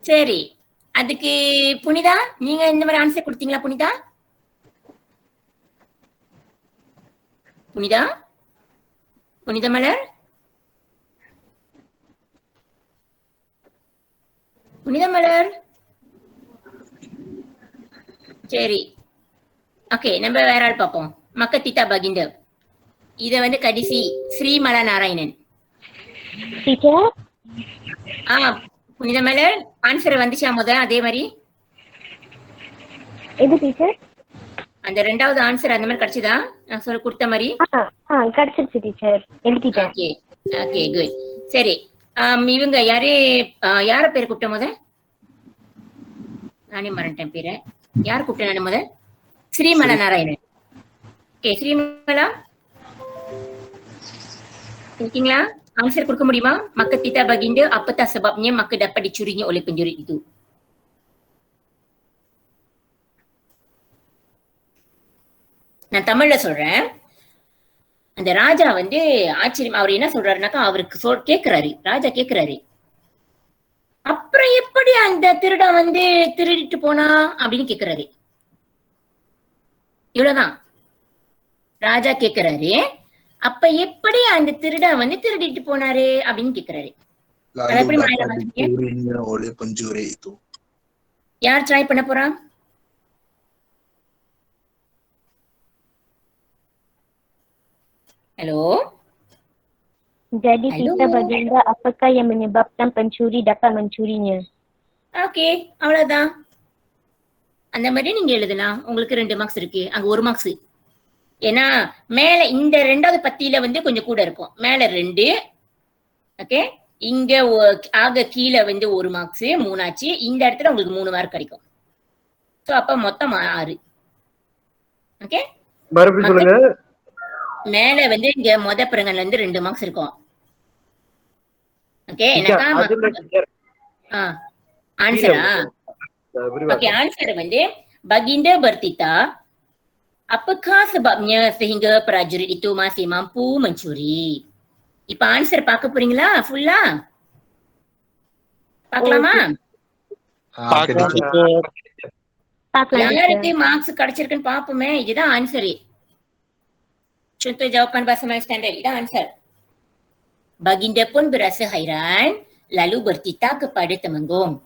சரி, அதுக்கு புனிதா நீங்க இந்த மாதிரி ஆன்சர் கொடுத்தீங்களா? புனிதா மலர், சரி, ஓகே, நம்ம வேற ஆள் பார்ப்போம். maka Tita baginda, இத கடைசி ஸ்ரீமலா நாராயணன். புனித மலர் ஆன்சர் வந்துச்சா முதல்ல? அதே மாதிரி எது டீச்சர்? அந்த ரெண்டாவது ஆன்சர் அந்த மாதிரி கிடைச்சதா நான் சொல்ல கொடுத்த மாதிரி? கிடைச்சிருச்சு டீச்சர், எழுதிட்டேன். Okay okay good. சரி, இவங்க யார பேர் கூப்பிட்ட முத? நானே மறந்துட்டேன் பேரை. யார் கூப்பிட்டேன் நான் முத? ஸ்ரீமலா நாராயணன். ஓகே, ஸ்ரீமலா இருக்கீங்களா? ஆன்சர் கொடுக்க முடியுமா? maka Tita baginda, apatah sebabnya maka dapat dicurinya oleh penjuri itu. நான் தமிழ்ல சொல்றேன். அந்த ராஜா ஆச்சரியம், அவர் என்ன சொல்றாருனாக்கா, அவருக்கு கேக்குறாரு, ராஜா கேக்குறாரு, அப்புறம் எப்படி அந்த திருடன் திருடிட்டு போனா அப்படின்னு கேக்குறாரு. இவ்வளவுதான் ராஜா கேக்குறாரு. அப்ப எப்படி அந்த திருடன் திருடிட்டு போனாரு அப்படின்னு கேக்குறாரு. யார் ட்ரை பண்ண போறா? Hello. Jadi Tita baginda, apakah yang menyebabkan pencuri dapat mencurinya? Okay, அவ்வளவுதான். அந்த மாதிரி நீங்க எழுதலாம். உங்களுக்கு 2 மார்க்ஸ் இருக்கு, அங்க 1 மார்க்ஸ். ஏன்னா மேல இந்த 2வது பத்தியில கொஞ்சம் கூட இருக்கும். மேல 2, ஓகே, இங்க ஆக கீழே 1 மார்க்ஸ், 3 ஆச்சு. இந்த இடத்துல உங்களுக்கு 3 மார்க் கிடைக்கும். சோ அப்ப மொத்தம் 6. ஓகே, மறுபடியும் சொல்லுங்க. மேல இங்க மொத பிரங்கன்ல 2 மார்க்ஸ் இருக்கும். ஓகே, ஆன்சரா? Okay, answer baginda bertita, apakah sebabnya sehingga prajurit itu masih mampu mencuri? இப்ப ஆன்சர் பார்க்க போறீங்களா? ஃபுல்லா பார்க்கலாமா? யாருக்கு மார்க்ஸ் கிடைச்சிருக்குன்னு பாப்போமே. இதுதான் answer. contoh jawapan bahasa Melayu standard, idah answer. Baginda pun berasa hairan lalu bertita kepada Temenggung.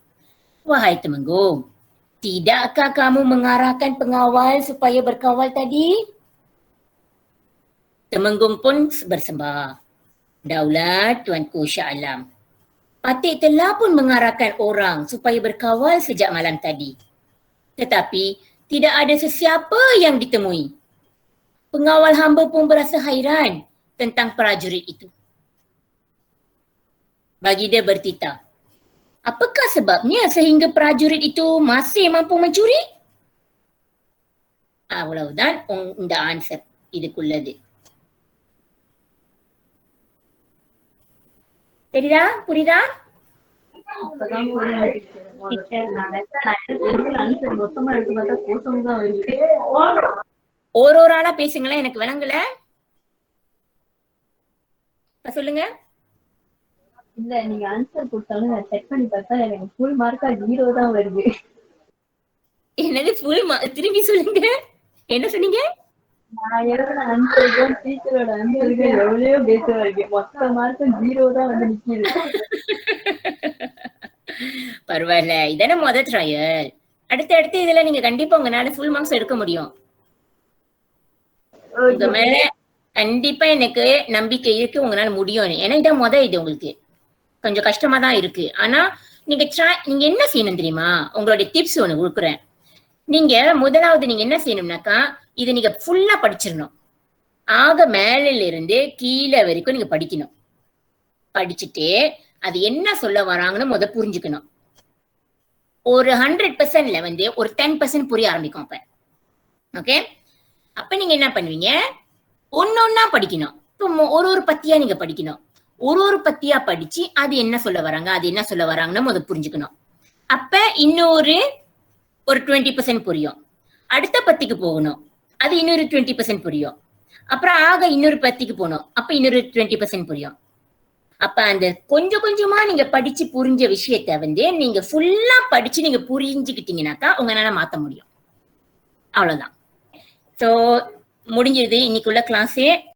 Wahai Temenggung, tidakkah kamu mengarahkan pengawal supaya berkawal tadi? Temenggung pun bersembah. Daulat Tuanku Shah Alam. Patik telah pun mengarahkan orang supaya berkawal sejak malam tadi. Tetapi tidak ada sesiapa yang ditemui. Pengawal hamba pun berasa hairan tentang prajurit itu. Baginda bertitah, apakah sebabnya sehingga prajurit itu masih mampu mencuri? அவ்வளவுதான் இந்த ஆன்சர் இதுக்குள்ளது. தெரியுதா? புரியுதா? ஒரு ஆளா பேசுங்களேன், எனக்கு விளங்கல. சொல்லுங்க. இல்ல நீங்க ஆன்சர் கொடுத்தாலும் நான் செக் பண்ணி பார்த்தா எனக்கு ஃபுல் மார்க்கா 0 தான் வருது. என்னது ஃபுல் திரும்பி சொல்லுங்க. என்ன சொன்னீங்க? நான் எழுதின ஆன்சருக்கும் டீச்சரோட ஆன்சருக்கும் எவ்வளவோ பேச இருக்கு. மொத்த மார்க்கும் 0 தான் வந்து நிக்குது. பரவாயில்ல, இதான முதல் ட்ரையல். அடுத்து இதுல நீங்க கண்டிப்பா உங்களால ஃபுல் மார்க்ஸ் எடுக்க முடியும். உங்க மேல கண்டிப்பா எனக்கு நம்பிக்கை இருக்கு, உங்களால முடியும். ஏன்னா இதான் இது உங்களுக்கு கொஞ்சம் கஷ்டமா தான் இருக்கு. ஆனா நீங்க என்ன செய்யணும் தெரியுமா? உங்களுடைய டிப்ஸ் ஒண்ணு கொடுக்குறேன். நீங்க முதலாவது நீங்க என்ன செய்யணும்னாக்கா, இதை நீங்க ஃபுல்லா படிச்சிடணும். ஆக மேல இருந்து கீழே வரைக்கும் நீங்க படிக்கணும். படிச்சுட்டு அது என்ன சொல்ல வராங்கன்னு புரிஞ்சுக்கணும். ஒரு 100%ல வந்து ஒரு 10% புரிய ஆரம்பிக்கும் அப்ப. ஓகே, அப்ப நீங்க என்ன பண்ணுவீங்க, ஒன்னொன்னா படிக்கணும். இப்போ ஒரு பத்தியா நீங்க படிக்கணும். ஒரு பத்தியா படிச்சு அது என்ன சொல்ல வராங்கன்னு புரிஞ்சுக்கணும். அப்ப இன்னொரு 20% புரியும். அடுத்த பத்திக்கு போகணும், அது இன்னொரு 20% புரியும். அப்புறம் ஆக இன்னொரு பத்திக்கு போகணும், அப்ப இன்னொரு 20% புரியும். அப்ப அந்த கொஞ்சம் கொஞ்சமா நீங்க படிச்சு புரிஞ்ச விஷயத்த வந்து நீங்க ஃபுல்லா படிச்சு நீங்க புரிஞ்சுக்கிட்டீங்கன்னாக்கா உங்களால மாத்த முடியும். அவ்வளவுதான். சோ முடிஞ்சது இன்னைக்குள்ள கிளாஸே.